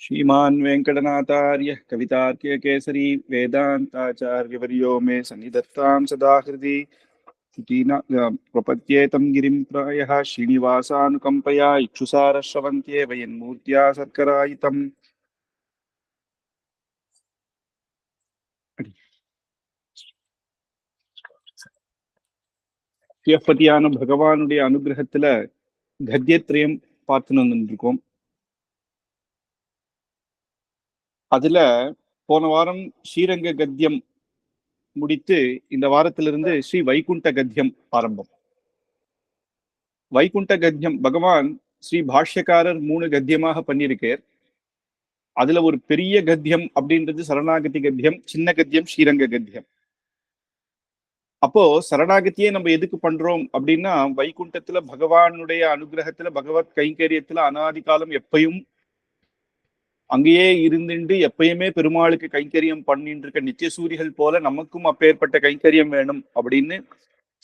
श्रीमान् वेङ्कटनाथार्यः कवितार्किककेसरी वेदान्ताचार्यवर्यो मे सन्निधत्तां सदा हृदि प्रपद्येतं गिरिं प्रायः श्रीनिवासानुकम्पया इक्षुसारश्रवन्त्ये वयन्मूर्त्या सर्करायितम् சிவப்பதியான பகவானுடைய அனுகிரகத்துல கத்தியத்திரயம் பார்த்துன்னு வந்துருக்கோம். அதுல போன வாரம் ஸ்ரீரங்க கத்தியம் முடித்து இந்த வாரத்திலிருந்து ஸ்ரீ வைகுண்ட கத்தியம் ஆரம்பம். வைகுண்ட கத்தியம் பகவான் ஸ்ரீ பாஷ்யக்காரர் 3 கத்தியமாக பண்ணியிருக்கார். அதுல ஒரு பெரிய கத்தியம் அப்படின்றது சரணாகதி கத்தியம், சின்ன கத்தியம் ஸ்ரீரங்க கத்தியம். அப்போ சரணாகதியே நம்ம எதுக்கு பண்றோம் அப்படின்னா, வைகுண்டத்துல பகவானுடைய அனுகிரகத்துல பகவத் கைங்கரியத்துல அனாதி காலம் எப்பயும் அங்கேயே இருந்துட்டு எப்பயுமே பெருமாளுக்கு கைங்கரியம் பண்ணிட்டு இருக்க நித்தியசூரிகள் போல நமக்கும் அப்பேற்பட்ட கைங்கரியம் வேணும் அப்படின்னு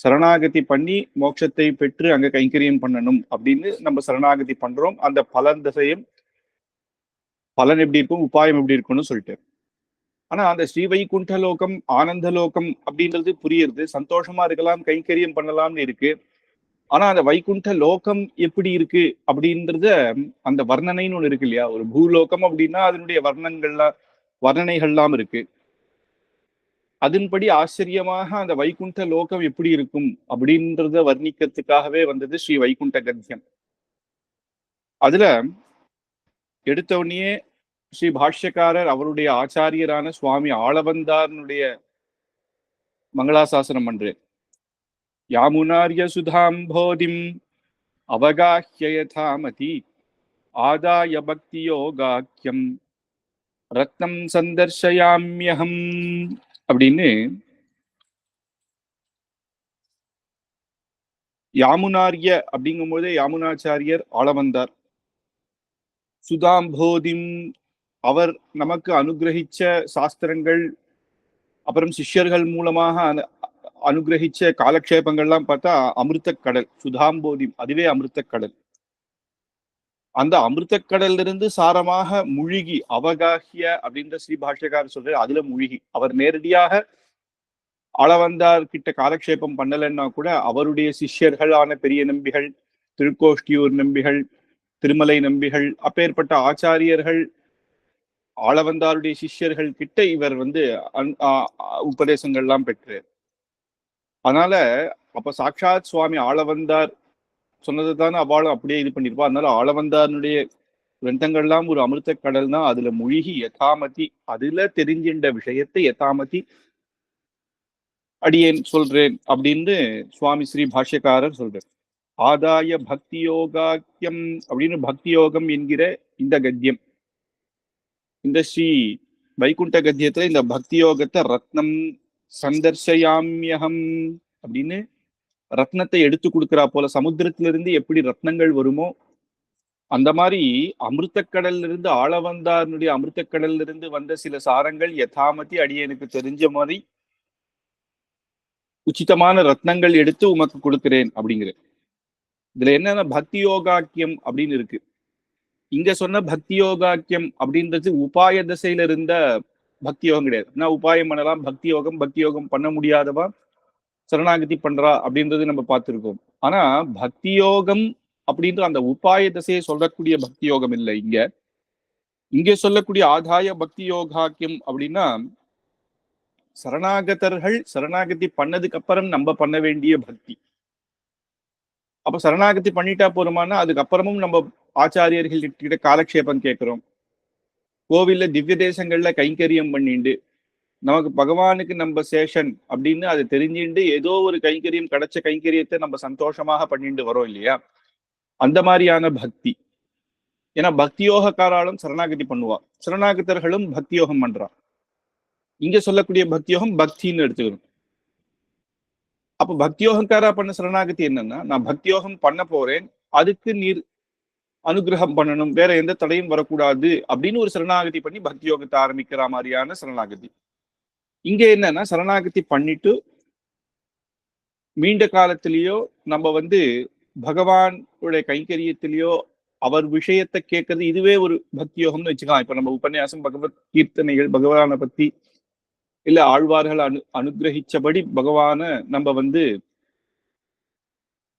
சரணாகதி பண்ணி மோட்சத்தை பெற்று அங்க கைங்கரியம் பண்ணணும் அப்படின்னு நம்ம சரணாகதி பண்றோம். அந்த பலன் திசையும் பலன் எப்படி இருக்கும், உபாயம் எப்படி இருக்கும்னு சொல்லிட்டு. ஆனா அந்த ஸ்ரீ வைகுண்ட லோகம் ஆனந்த லோகம் அப்படின்றது புரியுது, சந்தோஷமா இருக்கலாம், கைங்கரியம் பண்ணலாம்னு இருக்கு. ஆனா அந்த வைகுண்ட லோகம் எப்படி இருக்கு அப்படின்றத அந்த வர்ணனைன்னு ஒண்ணு இருக்கு இல்லையா. ஒரு பூலோகம் அப்படின்னா அதனுடைய வர்ணனைகள்லாம் இருக்கு. அதன்படி ஆச்சரியமாக அந்த வைகுண்ட லோகம் எப்படி இருக்கும் அப்படின்றத வர்ணிக்கிறதுக்காகவே வந்தது ஸ்ரீ வைகுண்ட கத்தியம். அதுல எடுத்தவனையே ஸ்ரீ பாஷ்யக்காரர் அவருடைய ஆச்சாரியரான சுவாமி ஆளவந்தாரனுடைய மங்களாசாசனம் பண்றேன். யாமுனார்ய சுதாம்போதிம் அவகாஹ்ய யதாமதி ஆதாய பக்தி யோகாக்கியம் ரத்னம் சந்தர்ஷயாம்யஹம் அப்படின்னு யாமுனார்ய அப்படிங்கும் போதே யாமுனாச்சாரியர் ஆளவந்தார், சுதாம்போதிம் அவர் நமக்கு அனுகிரகிச்ச சாஸ்திரங்கள், அப்புறம் சிஷ்யர்கள் மூலமாக அனுகிரகிச்ச காலக்ஷேபங்கள்லாம் பார்த்தா அமிர்த கடல் சுதாம்போதி, அதுவே அமிர்த கடல். அந்த அமிர்த கடல்ல இருந்து சாரமாக முழுகி அவகாஹ்ய அப்படின்ற ஸ்ரீ பாஷ்யக்காரர் சொல்ற அதுல முழுகி அவர் நேரடியாக ஆளவந்தார் கிட்ட காலக்ஷேபம் பண்ணலைன்னா கூட அவருடைய சிஷ்யர்களான பெரிய நம்பிகள், திருக்கோஷ்டியூர் நம்பிகள், திருமலை நம்பிகள், அப்பேற்பட்ட ஆச்சாரியர்கள் ஆளவந்தாருடைய சிஷ்யர்கள் கிட்ட இவர் உபதேசங்கள்லாம் பெற்று. அதனால அப்ப சாட்சாத் சுவாமி ஆளவந்தார் சொன்னது தானே அவளும் அப்படியே இது பண்ணிருப்பா. அதனால ஆளவந்தாருடைய கிரந்தங்கள்லாம் ஒரு அமிர்த கடல் தான். அதுல முழுகி யதாமதி, அதுல தெரிஞ்சின்ற விஷயத்தை யதாமதி அடியேன் சொல்றேன் அப்படின்னு சுவாமி ஸ்ரீ பாஷ்யக்காரர் சொல்றார். ஆதாய பக்தி யோகாக்கியம் அப்படின்னு பக்தி யோகம் என்கிற இந்த கத்தியம், இந்த ஸ்ரீ வைகுண்ட கத்தியத்துல இந்த பக்தி யோகத்தை ரத்னம் சந்தர்ஷயாமியகம் அப்படின்னு ரத்னத்தை எடுத்து கொடுக்கிறா போல, சமுத்திரத்திலிருந்து எப்படி ரத்னங்கள் வருமோ அந்த மாதிரி அமிர்தக்கடல்ல இருந்து ஆளவந்தாருடைய அமிர்தக்கடல்ல இருந்து வந்த சில சாரங்கள் யதாமதி அடியனுக்கு தெரிஞ்ச மாதிரி உச்சிதமான ரத்னங்கள் எடுத்து உமக்கு கொடுக்கிறேன் அப்படிங்கிற. இதுல என்னன்னா பக்தி யோகாக்கியம் அப்படின்னு இருக்கு. இங்க சொன்ன பக்தி யோகாக்கியம் அப்படின்றது உபாய திசையில இருந்த பக்தி யோகம் கிடையாது. நான் உபாயம் பண்ணலாம், பக்தி யோகம் பண்ண முடியாதவா சரணாகதி பண்றா அப்படின்றது நம்ம பார்த்திருக்கோம். ஆனா பக்தி யோகம் அப்படின்ற அந்த உபாய திசையை சொல்லக்கூடிய பக்தி யோகம் இல்லை. இங்க சொல்லக்கூடிய ஆதாய பக்தி யோகாக்கியம் அப்படின்னா சரணாகதர்கள் சரணாகதி பண்ணதுக்கு அப்புறம் நம்ம பண்ண வேண்டிய பக்தி. அப்ப சரணாகதி பண்ணிட்டா போறோமானா அதுக்கப்புறமும் நம்ம ஆச்சாரியர்கள் கிட்ட காலக்ஷேபம் கேட்கிறோம், கோவில்ல திவ்ய தேசங்கள்ல கைங்கரியம் பண்ணிண்டு நமக்கு பகவானுக்கு நம்ம சேஷன் அப்படின்னு அதை தெரிஞ்சுட்டு ஏதோ ஒரு கைங்கரியம் கிடைச்ச கைங்கரியத்தை நம்ம சந்தோஷமாக பண்ணிட்டு வரோம் இல்லையா. அந்த மாதிரியான பக்தி. ஏன்னா பக்தியோகக்காராலும் சரணாகதி பண்ணுவா, சரணாகதர்களும் பக்தியோகம் பண்றா. இங்க சொல்லக்கூடிய பக்தியோகம் பக்தின்னு எடுத்துக்கணும். அப்ப பக்தியோகக்காரா பண்ண சரணாகதி என்னன்னா, நான் பக்தியோகம் பண்ண போறேன், அதுக்கு நீர் அனுகிரகம் பண்ணணும், வேற எந்த தடையும் வரக்கூடாது அப்படின்னு ஒரு சரணாகதி பண்ணி பக்தியோகத்தை ஆரம்பிக்கிற மாதிரியான சரணாகதி. இங்க என்னன்னா சரணாகதி பண்ணிட்டு மீண்ட காலத்திலேயோ நம்ம பகவானுடைய கைங்கரியத்திலேயோ அவர் விஷயத்தை கேட்கறது இதுவே ஒரு பக்தி யோகம்னு வச்சுக்கலாம். இப்ப நம்ம உபன்யாசம், பகவத் கீர்த்தனைகள், பகவானை பத்தி இல்ல ஆழ்வார்கள் அனுகிரகிச்சபடி பகவான நம்ம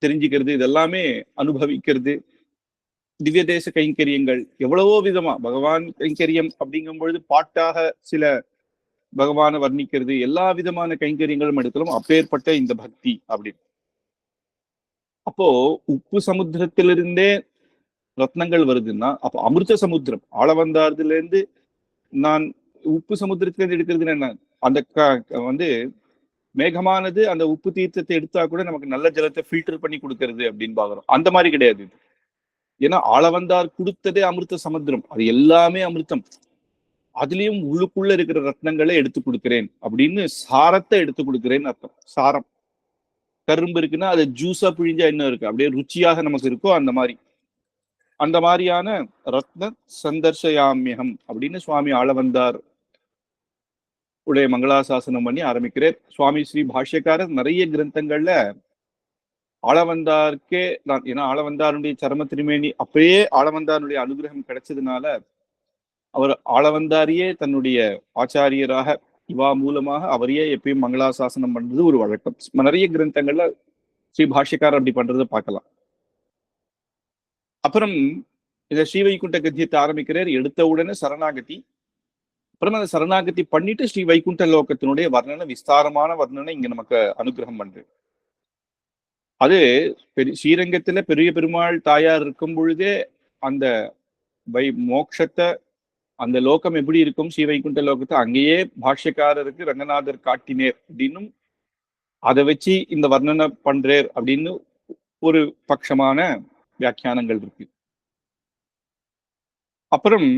தெரிஞ்சுக்கிறது, இதெல்லாமே அனுபவிக்கிறது. திவ்ய தேச கைங்கரியங்கள் எவ்வளவோ விதமா பகவான் கைங்கரியம் அப்படிங்கும் பொழுது பாட்டாக சில பகவானை வர்ணிக்கிறது, எல்லா விதமான கைங்கரியங்களும் எடுக்கலாம். அப்பேற்பட்ட இந்த பக்தி அப்படின்னு. அப்போ உப்பு சமுத்திரத்திலிருந்தே ரத்னங்கள் வருதுன்னா, அப்போ அமிர்த சமுத்திரம் ஆளவந்தார்ல இருந்து நான் உப்பு சமுத்திரத்திலிருந்து எடுக்கிறதுன்னு என்ன, அந்த மேகமானது அந்த உப்பு தீர்த்தத்தை எடுத்தா கூட நமக்கு நல்ல ஜலத்தை ஃபில்டர் பண்ணி கொடுக்கறது அப்படின்னு பாக்குறோம். அந்த மாதிரி கிடையாது. ஏன்னா ஆளவந்தார் கொடுத்ததே அமிர்த சமுத்திரம், அது எல்லாமே அமிர்தம். அதுலயும் உள்ளுக்குள்ள இருக்கிற ரத்னங்களை எடுத்து கொடுக்கிறேன் அப்படின்னு, சாரத்தை எடுத்து கொடுக்கிறேன்னு அர்த்தம். சாரம், கரும்பு இருக்குன்னா அது ஜூஸா பிழிஞ்சா என்ன இருக்கு, அப்படியே ருச்சியாக நமக்கு இருக்கோ அந்த மாதிரி. அந்த மாதிரியான ரத்ன சந்தர்ஷயாமியகம் அப்படின்னு சுவாமி ஆளவந்தார் உடைய மங்களாசாசனம் பண்ணி ஆரம்பிக்கிறேன். சுவாமி ஸ்ரீ பாஷ்யக்காரர் நிறைய கிரந்தங்கள்ல ஆளவந்தாருக்கே நான், ஏன்னா ஆளவந்தாருடைய சரம திருமேனி அப்பயே ஆளவந்தாருடைய அனுகிரகம் கிடைச்சதுனால அவர் ஆளவந்தாரியே தன்னுடைய ஆச்சாரியராக இவா மூலமாக அவரையே எப்பயும் மங்களாசாசனம் பண்றது ஒரு வழக்கம். நிறைய கிரந்தங்கள்ல ஸ்ரீ பாஷ்யக்காரர் அப்படி பண்றதை பார்க்கலாம். அப்புறம் இந்த ஸ்ரீவைகுண்ட கத்தியத்தை ஆரம்பிக்கிறார். எடுத்த உடனே சரணாகதி. அப்புறம் அந்த சரணாகதி பண்ணிட்டு ஸ்ரீ வைகுண்ட லோகத்தினுடைய வர்ணனை, விஸ்தாரமான வர்ணனை இங்க நமக்கு அனுகிரகம் பண்றது. அது ஸ்ரீரங்கத்துல பெரிய பெருமாள் தாயார் இருக்கும் பொழுதே அந்த மோட்சத்தை, அந்த லோகம் எப்படி இருக்கும் ஸ்ரீ வைகுண்ட லோகத்தை அங்கேயே பாஷ்யக்காரருக்கு ரங்கநாதர் காட்டினேர் அப்படின்னும் அதை வச்சு இந்த வர்ணனை பண்றேர் அப்படின்னு ஒரு பட்சமான வியாக்கியானங்கள் இருக்கு. அப்புறம்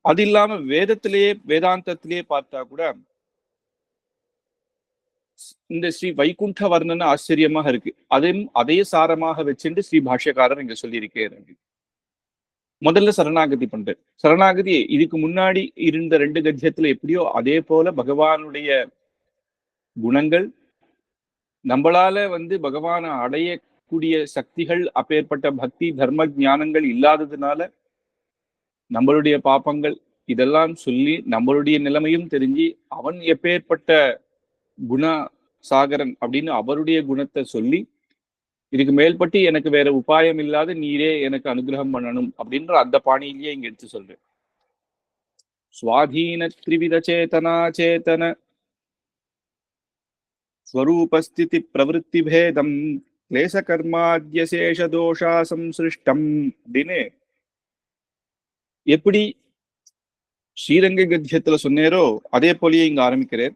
அது இல்லாம வேதத்திலேயே, வேதாந்தத்திலேயே பார்த்தா கூட இந்த ஸ்ரீ வைகுண்ட வர்ணனை ஆச்சரியமாக இருக்கு. அதையும் அதே சாரமாக வச்சுட்டு ஸ்ரீ பாஷ்யக்காரர் இங்க சொல்லியிருக்கேன். முதல்ல சரணாகதி பண்றேன். சரணாகதி இதுக்கு முன்னாடி இருந்த 2 கத்தியத்துல எப்படியோ அதே போல பகவானுடைய குணங்கள், நம்மளால பகவானை அடையக்கூடிய சக்திகள், அப்பேற்பட்ட பக்தி தர்ம ஞானங்கள் இல்லாததுனால நம்மளுடைய பாப்பங்கள் இதெல்லாம் சொல்லி நம்மளுடைய நிலைமையும் தெரிஞ்சு அவன் எப்பேற்பட்ட குண சாகரன் அப்படின்னு அவருடைய குணத்தை சொல்லி, இதுக்கு மேல்பட்டு எனக்கு வேற உபாயம் இல்லாத நீரே எனக்கு அனுகிரகம் பண்ணணும் அப்படின்ற அந்த பாணியிலேயே இங்க எடுத்து சொல்றேன். சுவாதீன திரிவித சேதனா சேதன ஸ்வரூபஸ்திதி பிரவருத்தி பேதம் கிளேச கர்மாத்யசேஷ தோஷா சம்சிருஷ்டம் அப்படின்னு எப்படி ஸ்ரீரங்க கத்தியத்துல சொன்னேரோ அதே போலயே இங்க ஆரம்பிக்கிறேன்.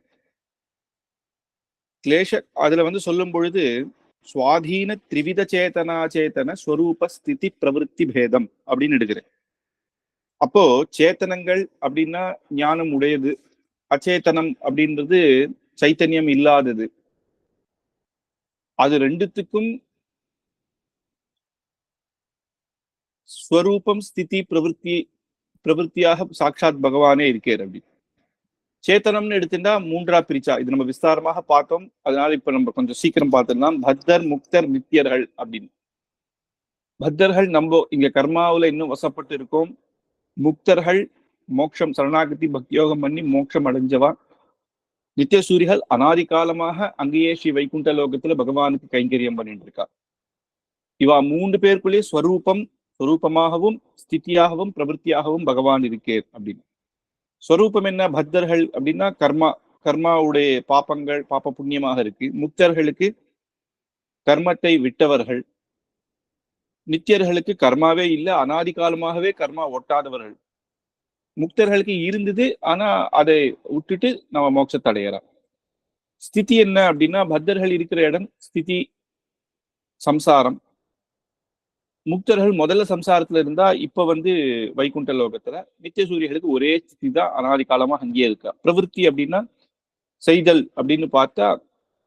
கிளேஷ அதுல சொல்லும் பொழுது சுவாதீன திரிவித சேதனா சேத்தன ஸ்வரூப ஸ்திதி பிரவருத்தி பேதம் அப்படின்னு எடுக்கிறேன். அப்போ சேத்தனங்கள் அப்படின்னா ஞானம் உடையது, அச்சேதனம் அப்படின்றது சைத்தன்யம் இல்லாதது. அது ரெண்டுத்துக்கும் ஸ்வரூபம் ஸ்திதி பிரவருத்தியாக சாட்சாத் பகவானே இருக்கார். அப்படி சேத்தனம்னு எடுத்துட்டா 3ஆ பிரிச்சா, இது நம்ம விஸ்தாரமாக பார்த்தோம். அதனால இப்ப நம்ம கொஞ்சம் சீக்கிரம் பார்த்துடலாம். பத்தர், முக்தர், நித்தியர்கள் அப்படின்னு. பத்தர்கள் நம்ம இங்க கர்மாவில இன்னும் வசப்பட்டு இருக்கோம். முக்தர்கள் மோட்சம் சரணாகதி பக்தியோகம் பண்ணி மோட்சம் அடைஞ்சவா. நித்திய சூரிகள் அனாதி காலமாக அங்கேயே ஸ்ரீ வைகுண்ட லோகத்துல பகவானுக்கு கைங்கரியம் பண்ணிட்டு இருக்கா. இவா 3 பேருக்குள்ளேயே ஸ்வரூபமாகவும் ஸ்திதியாகவும் பிரவருத்தியாகவும் பகவான் இருக்கேன் அப்படின்னு. ஸ்வரூபம் என்ன? பக்தர்கள் அப்படின்னா கர்மாவுடைய பாப்பங்கள் பாப்ப புண்ணியமாக இருக்கு. முக்தர்களுக்கு கர்மத்தை விட்டவர்கள். நித்தியர்களுக்கு கர்மாவே இல்லை, அனாதி காலமாகவே கர்மா ஒட்டாதவர்கள். முக்தர்களுக்கு இருந்தது, ஆனா அதை விட்டுட்டு நம்ம மோட்சத்தை அடையறோம். ஸ்திதி என்ன அப்படின்னா பக்தர்கள் இருக்கிற இடம் ஸ்திதி சம்சாரம். முக்தர்கள் முதல்ல சம்சாரத்துல இருந்தா இப்ப வைகுண்ட லோகத்துல. நித்திய சூரியர்களுக்கு ஒரே ஸ்திதி தான், அனாதி காலமா அங்கேயே இருக்கா. பிரவருத்தி அப்படின்னா செய்தல் அப்படின்னு பார்த்தா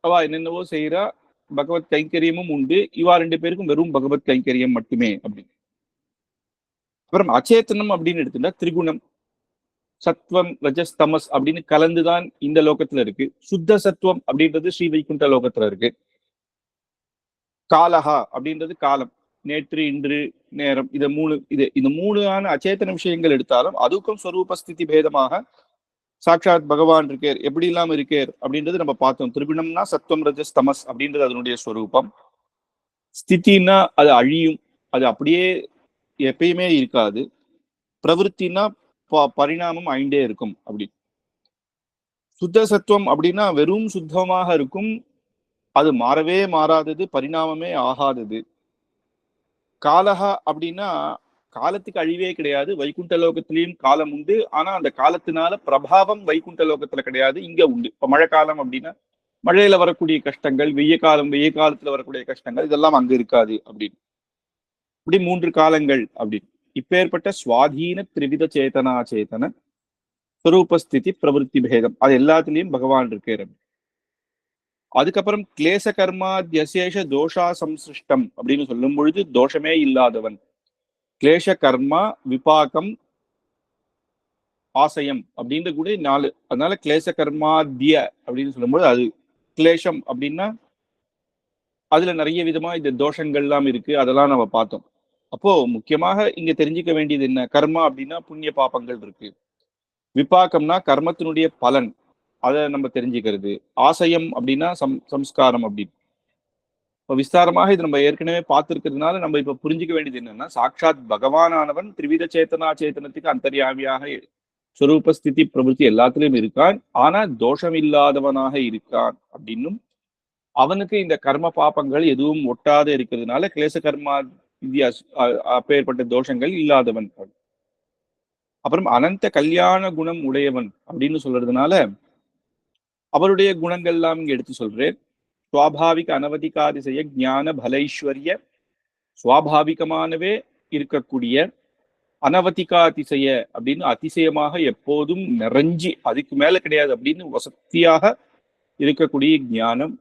அவ என்னென்னவோ செய்யறா. பகவத் கைங்கரியமும் உண்டு. இவா 2 பேருக்கும் வெறும் பகவத் கைங்கரியம் மட்டுமே அப்படின்னு. அப்புறம் அச்சேத்தனம் அப்படின்னு எடுத்துட்டா திரிகுணம், சத்வம் ரஜஸ் தமஸ் அப்படின்னு கலந்துதான் இந்த லோகத்துல இருக்கு. சுத்த சத்துவம் அப்படின்றது ஸ்ரீ வைகுண்ட லோகத்துல இருக்கு. காலஹா அப்படின்றது காலம், நேற்று, இன்று, நேரம், இந்த மூணான அச்சேதன விஷயங்கள் எடுத்தாலும் அதுக்கும் ஸ்வரூபஸ்திதி பேதமாக சாட்சாத் பகவான் இருக்கார், எப்படி இல்லாம இருக்கார் அப்படின்றது நம்ம பார்த்தோம். திரிகுணம்னா சத்வம் ரஜஸ் தமஸ் அப்படின்றது அதனுடைய ஸ்வரூபம். ஸ்திதினா அது அழியும், அது அப்படியே எப்பயுமே இருக்காது. பிரவருத்தினா பரிணாமம் ஆயிண்டே இருக்கும். அப்படி சுத்த சத்துவம் அப்படின்னா வெறும் சுத்தமாக இருக்கும், அது மாறவே மாறாதது, பரிணாமமே ஆகாதது. காலஹா அப்படின்னா காலத்துக்கு அழிவே கிடையாது, வைகுண்ட லோகத்திலையும் காலம் உண்டு. ஆனா அந்த காலத்தினால பிரபாவம் வைகுண்ட லோகத்துல கிடையாது, இங்க உண்டு. இப்ப மழை காலம் அப்படின்னா மழையில வரக்கூடிய கஷ்டங்கள், வெய்ய காலத்துல வரக்கூடிய கஷ்டங்கள் இதெல்லாம் அங்க இருக்காது. அப்படின்னு இப்படி 3 காலங்கள் அப்படின்னு இப்பேற்பட்ட சுவாதீன திரிவித சேதனா சேதன ஸ்வரூபஸ்திதி பிரவருத்தி பேதம் அது எல்லாத்துலயும் பகவான் இருக்காரு. அதுக்கப்புறம் கிளேச கர்மா தியசேஷ தோஷா சம்சிருஷ்டம் அப்படின்னு சொல்லும் பொழுது தோஷமே இல்லாதவன். கிளேச கர்மா விபாகம் ஆசையம் அப்படின்ற கூட 4. அதனால கிளேச கர்மாத்திய அப்படின்னு சொல்லும்போது அது கிளேசம் அப்படின்னா அதுல நிறைய விதமா இந்த தோஷங்கள் எல்லாம் இருக்கு, அதெல்லாம் நம்ம பார்த்தோம். அப்போ முக்கியமாக இங்க தெரிஞ்சுக்க வேண்டியது என்ன? கர்மா அப்படின்னா புண்ணிய பாபங்கள் இருக்கு, விபாக்கம்னா கர்மத்தினுடைய பலன், அதை நம்ம தெரிஞ்சுக்கிறது, ஆசையம் அப்படின்னா சம்ஸ்காரம் அப்படின்னு. இப்போ விஸ்தாரமாக இது நம்ம ஏற்கனவே பார்த்திருக்கிறதுனால நம்ம இப்ப புரிஞ்சுக்க வேண்டியது என்னன்னா, சாட்சாத் பகவானானவன் திரிவித சேத்தனா சேத்தனத்துக்கு அந்தர்யாமியாக ஸ்வரூப ஸ்திதி பிரபுத்தி எல்லாத்திலும் இருக்கான். ஆனா தோஷம் இல்லாதவனாக இருக்கான் அப்படின்னும், அவனுக்கு இந்த கர்ம பாபங்கள் எதுவும் ஒட்டாத இருக்கிறதுனால கிளேச கர்மா அப்பேற்பட்ட தோஷங்கள் இல்லாதவன். அப்புறம் அனந்த கல்யாண குணம் உடையவன் அப்படின்னு சொல்றதுனால அவருடைய குணங்கள் எல்லாம் இங்க எடுத்து சொல்றேன். சுவாபாவிக அனவதிகாதிசய ஞான பலைஸ்வர்ய சுவாபாவிகமானவே இருக்கக்கூடிய அனவதிகாதிசய அப்படின்னு அதிசயமாக எப்போதும் நிறைஞ்சி அதுக்கு மேல கிடையாது அப்படின்னு வசதியாக இருக்கக்கூடிய ஞானம்.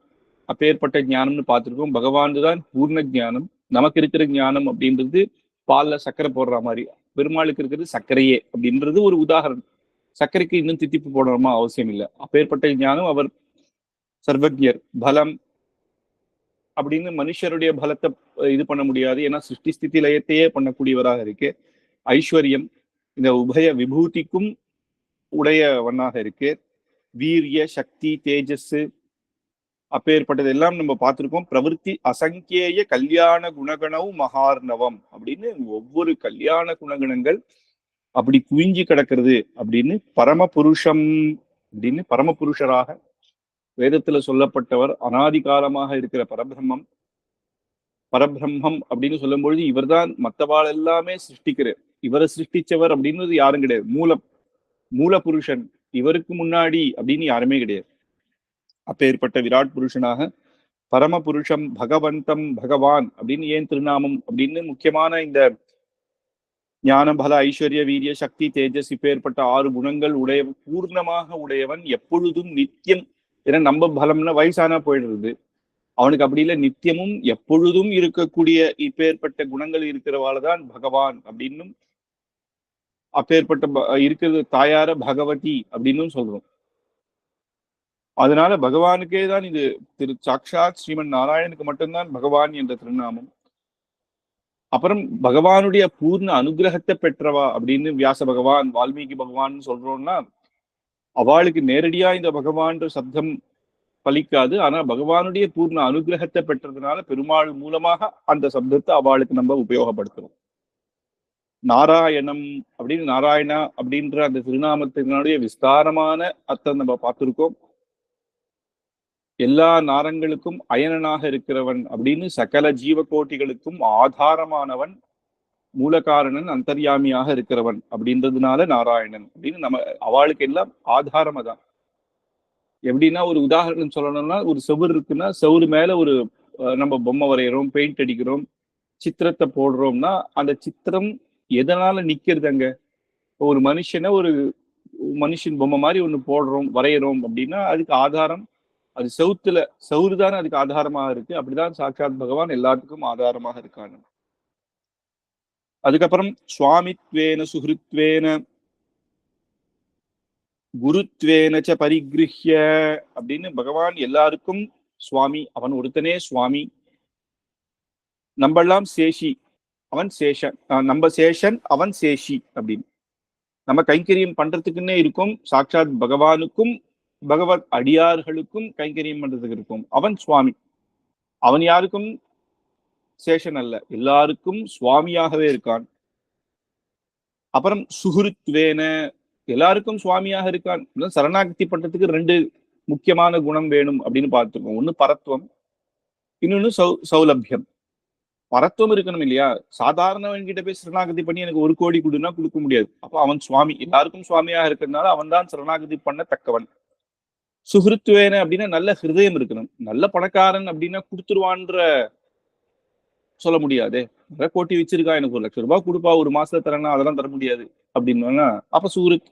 அப்பேற்பட்ட ஞானம்னு பார்த்திருக்கோம். பகவான் தான் பூர்ண ஞானம். நமக்கு இருக்கிற ஞானம் அப்படின்றது பால்ல சர்க்கரை போடுற மாதிரி, பெருமாளுக்கு இருக்கிறது சர்க்கரையே அப்படின்றது ஒரு உதாரணம். சர்க்கரைக்கு இன்னும் தித்திப்பு போடணுமா அவசியம் இல்லை. அப்பேற்பட்ட ஞானம். அவர் சர்வஜர். பலம் அப்படின்னு மனுஷருடைய பலத்தை இது பண்ண முடியாது, ஏன்னா சிருஷ்டி ஸ்திதி லயத்தையே பண்ணக்கூடியவராக இருக்கு. ஐஸ்வர்யம் இந்த உபய விபூதிக்கும் உடையவனாக இருக்கு. வீரிய சக்தி தேஜஸ் அப்பேற்பட்டது எல்லாம் நம்ம பார்த்திருக்கோம். பிரவருத்தி அசங்கேய கல்யாண குணகணவும் மகார்ணவம் அப்படின்னு ஒவ்வொரு கல்யாண குணகணங்கள் அப்படி குவிஞ்சி கிடக்கிறது அப்படின்னு பரமபுருஷம் அப்படின்னு பரமபுருஷராக வேதத்துல சொல்லப்பட்டவர், அனாதி காலமாக இருக்கிற பரபிரம்மம். பரபிரம்மம் அப்படின்னு சொல்லும் பொழுது இவர் தான் மற்றவாள் எல்லாமே சிருஷ்டிக்கிறார். இவரை சிருஷ்டிச்சவர் அப்படின்றது யாரும் கிடையாது. மூல புருஷன் இவருக்கு முன்னாடி அப்படின்னு யாருமே கிடையாது. அப்பேற்பட்ட விராட் புருஷனாக பரமபுருஷம் பகவந்தம் பகவான் அப்படின்னு ஏன் திருநாமம் அப்படின்னு முக்கியமான இந்த ஞான பல ஐஸ்வர்ய வீரிய சக்தி தேஜஸ் இப்பேற்பட்ட 6 குணங்கள் பூர்ணமாக உடையவன், எப்பொழுதும் நித்தியம். ஏன்னா நம்ம பலம்னா வயசானா போயிடுறது, அவனுக்கு அப்படி இல்லை, நித்தியமும் எப்பொழுதும் இருக்கக்கூடிய இப்பேற்பட்ட குணங்கள் இருக்கிறவாள்தான் பகவான் அப்படின்னும், அப்பேற்பட்ட இருக்கிறது தாயார பகவதி அப்படின்னும் சொல்றோம். அதனால பகவானுக்கே தான் இது சாக்ஷாத் ஸ்ரீமன் நாராயணுக்கு மட்டும்தான் பகவான் என்ற திருநாமம். அப்புறம் பகவானுடைய பூர்ண அனுகிரகத்தை பெற்றவா அப்படின்னு வியாச பகவான் வால்மீகி பகவான் சொல்றோம்னா, அவளுக்கு நேரடியா இந்த பகவான் சப்தம் பலிக்காது. ஆனா பகவானுடைய பூர்ண அனுகிரகத்தை பெற்றதுனால பெருமாள் மூலமாக அந்த சப்தத்தை அவளுக்கு நம்ம உபயோகப்படுத்துறோம். நாராயணம் அப்படின்னு நாராயணா அப்படின்ற அந்த திருநாமத்தினுடைய விஸ்தாரமான அர்த்தம் நம்ம பார்த்திருக்கோம். எல்லா நாரங்களுக்கும் அயனனாக இருக்கிறவன் அப்படின்னு, சகல ஜீவகோட்டிகளுக்கும் ஆதாரமானவன், மூலகாரணன், அந்தர்யாமியாக இருக்கிறவன் அப்படின்றதுனால நாராயணன் அப்படின்னு நம்ம அவளுக்கு எல்லாம் ஆதாரமா தான். எப்படின்னா ஒரு உதாரணம் சொல்லணும்னா, ஒரு செவுரு இருக்குன்னா செவுரு மேல ஒரு நம்ம பொம்மை வரைகிறோம், பெயிண்ட் அடிக்கிறோம், சித்திரத்தை போடுறோம்னா அந்த சித்திரம் எதனால நிக்கிறது? அங்க ஒரு மனுஷன் பொம்மை மாதிரி ஒண்ணு போடுறோம் வரைகிறோம் அப்படின்னா அதுக்கு ஆதாரம் அது செவுரு தானே அதுக்கு ஆதாரமாக இருக்கு. அப்படிதான் சாட்சாத் பகவான் எல்லாத்துக்கும் ஆதாரமாக இருக்காங்க. அதுக்கப்புறம் சுவாமித்வேன சுஹிருத்வேன குருத்வேனச்ச பரிகிருஹ்ய அப்படின்னு பகவான் எல்லாருக்கும் சுவாமி, அவன் ஒருத்தனே சுவாமி. நம்மெல்லாம் சேஷி, அவன் சேஷன், நம்ம சேஷன் அவன் சேஷி அப்படின்னு. நம்ம கைங்கரியம் பண்றதுக்குன்னே இருக்கும், சாட்சாத் பகவானுக்கும் பகவத் அடியார்களுக்கும் கைங்கரியம் பண்றதுக்கு இருக்கும். அவன் சுவாமி, அவன் யாருக்கும் சேஷன் அல்ல, எல்லாருக்கும் சுவாமியாகவே இருக்கான். அப்புறம் சுஹுருத்வேன, எல்லாருக்கும் சுவாமியாக இருக்கான். சரணாகதி பண்றதுக்கு ரெண்டு முக்கியமான குணம் வேணும் அப்படின்னு பார்த்துருக்கோம். ஒண்ணு பரத்துவம், இன்னொன்னு சௌலபியம். பரத்துவம் இருக்கணும் இல்லையா? சாதாரணவன் கிட்ட போய் சரணாகதி பண்ணி எனக்கு 1 கோடி கொடுன்னா கொடுக்க முடியாது. அப்ப அவன் சுவாமி, எல்லாருக்கும் சுவாமியாக இருக்கிறதுனால அவன் தான் சரணாகதி பண்ண தக்கவன். சுஹிருத்துவேன அப்படின்னா நல்ல ஹிருதயம் இருக்கணும். நல்ல பணக்காரன் அப்படின்னா கொடுத்துருவான்ற சொல்ல முடியாது. கோட்டி வச்சிருக்கா, எனக்கு 1,00,000 கொடுப்பா, ஒரு மாசத்துல தரேன்னா அதெல்லாம் தர முடியாது அப்படின்னா அப்ப சுஹிருத்.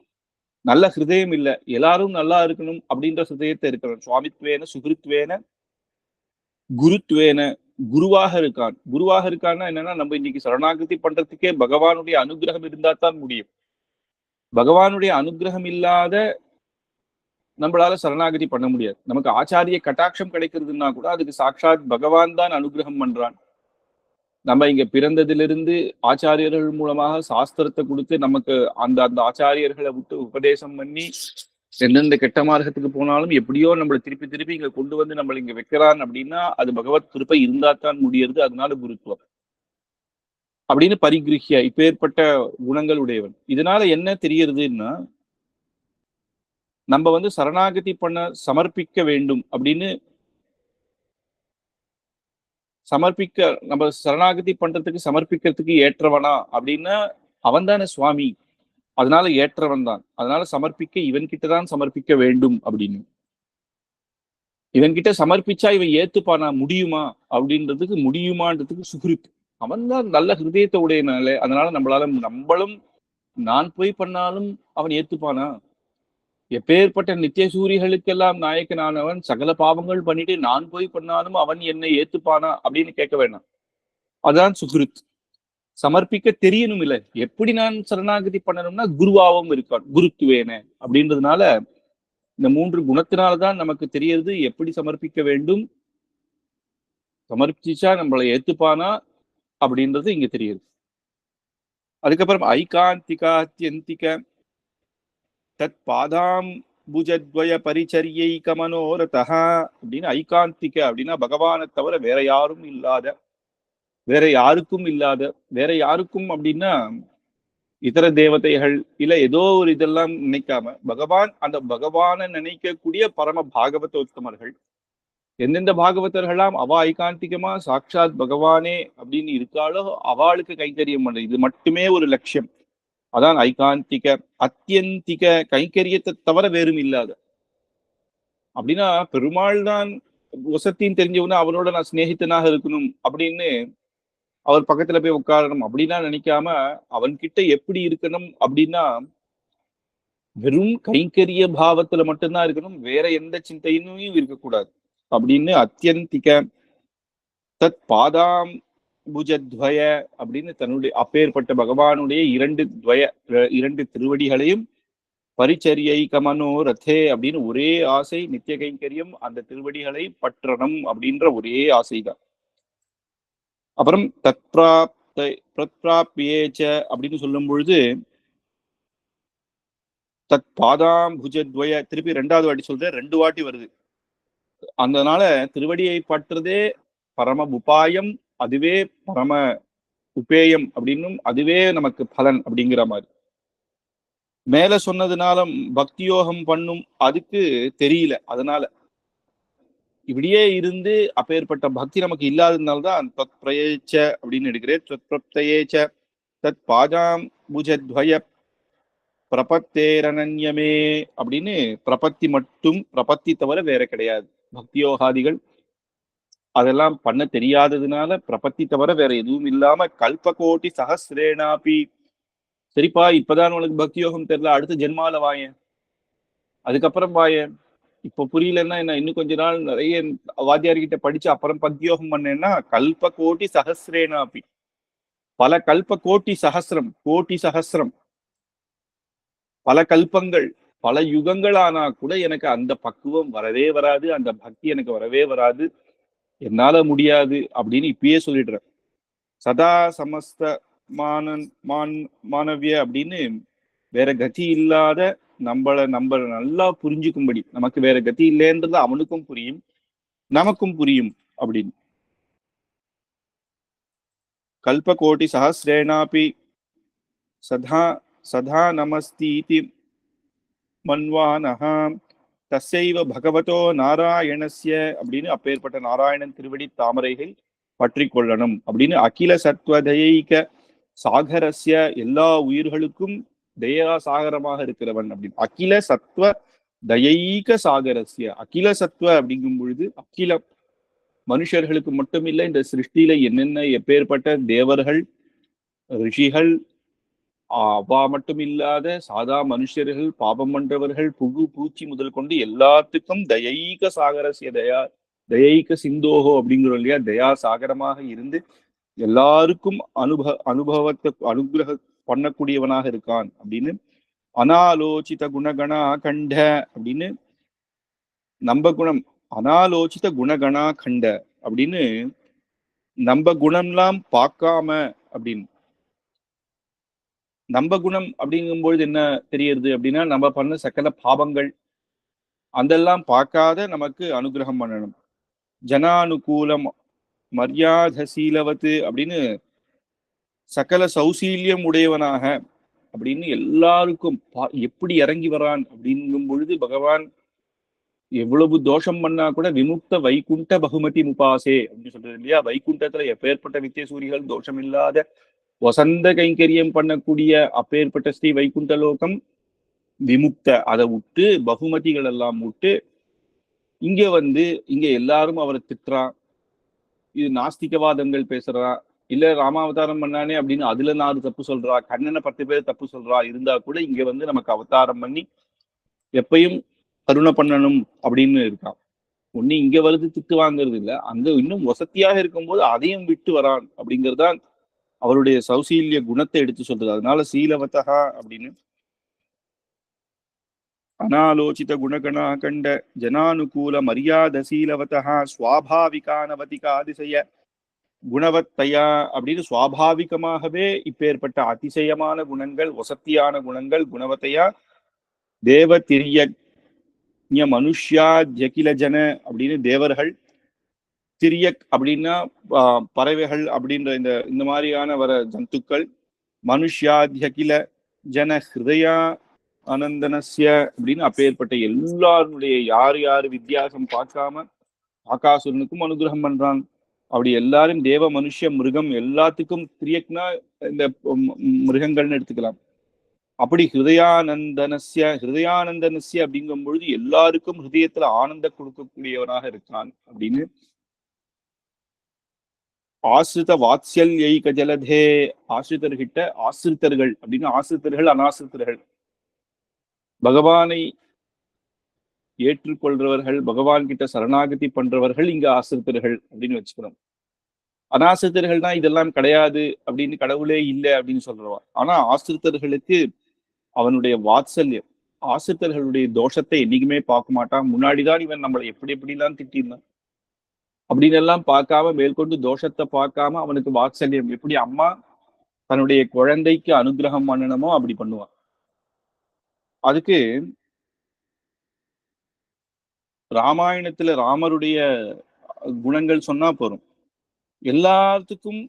நல்ல ஹிருதயம் இல்ல, எல்லாரும் நல்லா இருக்கணும் அப்படின்ற ஹிருதயத்தை இருக்கணும். சுவாமித்வேன சுஹிருத்வேன குருத்வேன, குருவாக இருக்கான். குருவாக இருக்கான்னா என்னன்னா, நம்ம இன்னைக்கு சரணாகதி பண்றதுக்கே பகவானுடைய அனுகிரகம் இருந்தா தான் முடியும். பகவானுடைய அனுகிரகம் இல்லாத நம்மளால சரணாகதி பண்ண முடியாது. நமக்கு ஆச்சாரிய கட்டாட்சம் கிடைக்கிறதுன்னா கூட அதுக்கு சாட்சாத் பகவான் தான் அனுகிரகம் பண்றான். நம்ம இங்க பிறந்ததிலிருந்து ஆச்சாரியர்கள் மூலமாக சாஸ்திரத்தை கொடுத்து நமக்கு அந்த அந்த ஆச்சாரியர்களை விட்டு உபதேசம் பண்ணி எந்தெந்த கெட்ட மார்க்கத்துக்கு போனாலும் எப்படியோ நம்மளை திருப்பி திருப்பி இங்க கொண்டு வந்து நம்மளை இங்க வைக்கிறான் அப்படின்னா அது பகவத் கிருபை இருந்தாத்தான் முடியறது. அதனால குருத்துவம் அப்படின்னு பரிகிருஹியா, இப்பேற்பட்ட குணங்கள் உடையவன். இதனால என்ன தெரியறதுன்னா, நம்ம வந்து சரணாகதி பண்ண சமர்ப்பிக்க வேண்டும் அப்படின்னு சமர்ப்பிக்க, நம்ம சரணாகதி பண்றதுக்கு சமர்ப்பிக்கிறதுக்கு ஏற்றவனா அப்படின்னா அவன் தானே சுவாமி, அதனால ஏற்றவன் தான். அதனால சமர்ப்பிக்க இவன் கிட்டதான் சமர்ப்பிக்க வேண்டும் அப்படின்னு. இவன் கிட்ட சமர்ப்பிச்சா இவன் ஏத்துப்பானா, முடியுமா அப்படின்றதுக்கு, முடியுமான்றதுக்கு சுகிருத். அவன் தான் நல்ல ஹிருதயத்தை உடையனாலே, அதனால நம்மளும் நான் போய் பண்ணாலும் அவன் ஏத்துப்பானா? எப்பேற்பட்ட நித்திய சூரிகளுக்கெல்லாம் நாயக்கனானவன் சகல பாவங்கள் பண்ணிட்டு நான் போய் பண்ணாலும் அவன் என்னை ஏத்துப்பானா அப்படின்னு கேட்க வேண்டாம். அதான் சுகிருத். சமர்ப்பிக்க தெரியணும் இல்ல, எப்படி நான் சரணாகதி பண்ணணும்னா குருவாவும் இருக்கான், குருத்துவேன அப்படின்றதுனால இந்த 3 குணத்தினால்தான் நமக்கு தெரியறது எப்படி சமர்ப்பிக்க வேண்டும், சமர்ப்பிச்சா நம்மளை ஏத்துப்பானா அப்படின்றது இங்க தெரியுது. அதுக்கப்புறம் ஐகாந்திகாத்யந்திக தத் பாதாம் புஜத்வய பரிச்சரியை கமனோரதா அப்படின்னு. ஐகாந்திக அப்படின்னா பகவானை தவிர வேற யாரும் இல்லாத, வேற யாருக்கும் இல்லாத, வேற யாருக்கும் அப்படின்னா இதர தேவதைகள் இல்ல ஏதோ ஒரு இதெல்லாம் நினைக்காம பகவான், அந்த பகவானை நினைக்கக்கூடிய பரம பாகவதோத்தமர்கள். எந்தெந்த பாகவதர்களாம் அவ ஐகாந்திகமா சாட்சாத் பகவானே அப்படின்னு இருக்காளோ அவளுக்கு கைங்கரியம் பண்றது, இது மட்டுமே ஒரு லட்சியம். அதான் ஐகாந்திக. அத்தியந்திக கைங்கரியத்தை தவிர வேறும் இல்லாத அப்படின்னா, பெருமாள் தான் வசத்தின்னு தெரிஞ்சவனா அவனோட நான் சிநேகித்தனாக இருக்கணும் அப்படின்னு அவர் பக்கத்துல போய் உட்காரணும் அப்படின்னா நினைக்காம அவன்கிட்ட எப்படி இருக்கணும் அப்படின்னா வெறும் கைங்கரிய பாவத்துல மட்டும்தான் இருக்கணும், வேற எந்த சிந்தையும் இருக்கக்கூடாது அப்படின்னு. அத்தியந்திக தத் பாதாம் புஜத்வய அப்படின்னு தன்னுடைய அப்பேற்பட்ட பகவானுடைய 2 திருவடிகளையும் பரிச்சரியை கமனோ ரத்தே அப்படின்னு ஒரே ஆசை, நித்திய கைங்கரியம் அந்த திருவடிகளை பற்றணும் அப்படின்ற ஒரே ஆசைதான். அப்புறம் தத்பிராப்யேச்ச அப்படின்னு சொல்லும் பொழுது தத் பாதாம் புஜத்வய திருப்பி 2வது வாட்டி சொல்றேன், 2 வாட்டி வருது. அதனால திருவடியை பற்றுறதே பரம உபாயம், அதுவே பரம உபேயம் அப்படின்னும், அதுவே நமக்கு பலன் அப்படிங்கிற மாதிரி. மேல சொன்னதுனால பக்தியோகம் பண்ணும் அதுக்கு தெரியல, அதனால இப்படியே இருந்து அப்பேற்பட்ட பக்தி நமக்கு இல்லாததுனால்தான் தத் பிரயேச்ச அப்படின்னு எடுக்கிறேன். தத் பிரப்தயேச்ச தத் பாதாம் புஜத்வய பிரபத்தேரனன்யமே அப்படின்னு. பிரபத்தி மட்டும், பிரபத்தி தவிர வேற கிடையாது. பக்தியோகாதிகள் அதெல்லாம் பண்ண தெரியாததுனால பிரபத்தி தவிர வேற எதுவும் இல்லாம கல்பகோட்டி சஹசிரேனாபி. சரிப்பா இப்பதான் உனக்கு பக்தி யோகம் தெரியல, அடுத்த ஜென்மால வாயேன், அதுக்கப்புறம் வாயேன். இப்ப புரியலன்னா என்ன, இன்னும் கொஞ்ச நாள் நிறைய வாத்தியார்கிட்ட படிச்சு அப்புறம் பக்தியோகம் பண்ணேன்னா கல்ப கோட்டி சஹசிரேனாபி, பல கல்ப கோட்டி சஹசிரம், கோட்டி சஹசிரம் பல கல்பங்கள் பல யுகங்கள் ஆனா கூட எனக்கு அந்த பக்குவம் வரவே வராது, அந்த பக்தி எனக்கு வரவே வராது, என்னால முடியாது அப்படின்னு இப்பயே சொல்லிடுறேன். சதா சமஸ்த மானவிய அப்படின்னு வேற கதி இல்லாத நம்மள நல்லா புரிஞ்சுக்கும்படி, நமக்கு வேற கதி இல்லைன்றது அவனுக்கும் புரியும், நமக்கும் புரியும் அப்படின்னு. கல்பகோட்டி சஹசிரேணாபி சதா சதா நமஸ்தீதி மன்வானஹா தஸ்யைவ பகவதோ நாராயணஸ்ய அப்படின்னு அப்பேற்பட்ட நாராயணன் திருவடி தாமரைகள் பற்றி கொள்ளணும் அப்படின்னு. அகில சத்வதயைக சாகரஸ்ய எல்லா உயிர்களுக்கும் தயா சாகரமாக இருக்கிறவன் அப்படின்னு. அகில சத்வ தயைக சாகரஸ்ய, அகில சத்வ அப்படிங்கும் பொழுது அகில மனுஷர்களுக்கு மட்டும் இல்லை, இந்த சிருஷ்டியில என்னென்ன எப்பேற்பட்ட தேவர்கள் ரிஷிகள் அவா மட்டும் இல்லாத சாதா மனுஷர்கள் பாபம் பண்றவர்கள் புகு பூச்சி முதல் கொண்டு எல்லாத்துக்கும் தயைக சாகரசிய தயைக சிந்தோகோ அப்படிங்கிறோம் இல்லையா, தயா சாகரமாக இருந்து எல்லாருக்கும் அனுபவத்தை அனுகிரக பண்ணக்கூடியவனாக இருக்கான் அப்படின்னு. அனாலோசித குணகணா கண்ட அப்படின்னு நம்ம குணம், அனாலோசித குணகணா கண்ட அப்படின்னு நம்ம குணம்லாம் பார்க்காம அப்படின்னு. நம்ம குணம் அப்படிங்கும்பொழுது என்ன தெரியுது அப்படின்னா, நம்ம பண்ண சகல பாவங்கள் அதெல்லாம் பார்க்காத நமக்கு அனுகிரகம் பண்ணணும். ஜனானுகூலம் மரியாதசீலவத்து அப்படின்னு சகல சௌசீல்யம் உடையவனாக அப்படின்னு எல்லாருக்கும் எப்படி இறங்கி வரான் அப்படிங்கும் பொழுது, பகவான் எவ்வளவு தோஷம் பண்ணா கூட விமுக்த வைகுண்ட பகுமதி முபாசே அப்படின்னு சொல்றது இல்லையா. வைகுண்டத்துல எப்பேற்பட்ட வித்தியசூரிகள் தோஷம் இல்லாத வசந்த கைங்கரியம் பண்ணக்கூடிய அப்பேற்பட்ட ஸ்ரீ வைகுண்ட லோகம் விமுக்த, அதை விட்டு பகுமதிகள் எல்லாம் விட்டு இங்க இங்க எல்லாரும் அவரை திட்டுறான், இது நாஸ்திகவாதங்கள் பேசுறா, இல்ல ராமாவதாரம் பண்ணானே அப்படின்னு அதுல 4 தப்பு சொல்றா, கண்ணனை 10 பேர் தப்பு சொல்றா, இருந்தா கூட இங்க நமக்கு அவதாரம் பண்ணி எப்பயும் கருணை பண்ணணும் அப்படின்னு இருக்கான். ஒண்ணு இங்க வருது திட்டு வாங்குறது இல்ல, அங்க இன்னும் வசதியாக இருக்கும்போது அதையும் விட்டு வரான் அப்படிங்கறதுதான் அவருடைய சௌசீல்ய குணத்தை எடுத்து சொல்றது. அதனால சீலவதா அப்படின்னு அனாலோசித குணகணா கண்ட ஜனானுகூல மரியாதசீலவதா சுவாபாவிகானவதிகாதிசய குணவத்தையா அப்படின்னு சுவாபாவிகமாகவே இப்பேற்பட்ட அதிசயமான குணங்கள், வசத்தியான குணங்கள், குணவத்தையா தேவ திரிய மனுஷ்யா ஜகில ஜன அப்படின்னு தேவர்கள், திரியக் அப்படின்னா பறவைகள் அப்படின்ற இந்த மாதிரியான வர ஜந்துக்கள், மனுஷ்யாத்யகில ஜன ஹிருதயா அனந்தனஸ்ய அப்படின்னு அப்பேற்பட்ட எல்லாருடைய யார் யாரு வித்தியாசம் பார்க்காம ஆகாசுரனுக்கும் அனுகிரகம் பண்றான். அப்படி எல்லாரும் தேவ மனுஷ மிருகம் எல்லாத்துக்கும் திரியக்னா இந்த மிருகங்கள்னு எடுத்துக்கலாம். அப்படி ஹிருதயானந்தனஸ்ய அப்படிங்கும் பொழுது எல்லாருக்கும் ஹிருதயத்துல ஆனந்த கொடுக்கக்கூடியவனாக இருக்கான் அப்படின்னு. ஆசிரித வாத்சல்யைக ஜலதே, ஆசிரித்தர்கிட்ட ஆசிரித்தர்கள் அப்படின்னு, ஆசிரித்தர்கள் அனாசிரித்தர்கள், பகவானை ஏற்றுக்கொள்றவர்கள், பகவான் கிட்ட சரணாகதி பண்றவர்கள் இங்க ஆசிரித்தர்கள் அப்படின்னு வச்சுக்கணும். அனாசிரித்தர்கள்னா இதெல்லாம் கிடையாது அப்படின்னு, கடவுளே இல்லை அப்படின்னு சொல்றவா. ஆனா ஆசிரித்தர்களுக்கு அவனுடைய வாத்சல்யம், ஆசிரித்தர்களுடைய தோஷத்தை என்னைக்குமே பார்க்க மாட்டான். முன்னாடிதான் இவன் நம்மளை எப்படி எப்படிலாம் திட்டிருந்தான் அப்படின்னு எல்லாம் பார்க்காம, மேற்கொண்டு தோஷத்தை பார்க்காம அவனுக்கு வாத்சல்யம், எப்படி அம்மா தன்னுடைய குழந்தைக்கு அனுகிரகம் பண்ணணுமோ அப்படி பண்ணுவான். அதுக்கு ராமாயணத்துல ராமருடைய குணங்கள் சொன்னா போறோம். எல்லாத்துக்கும்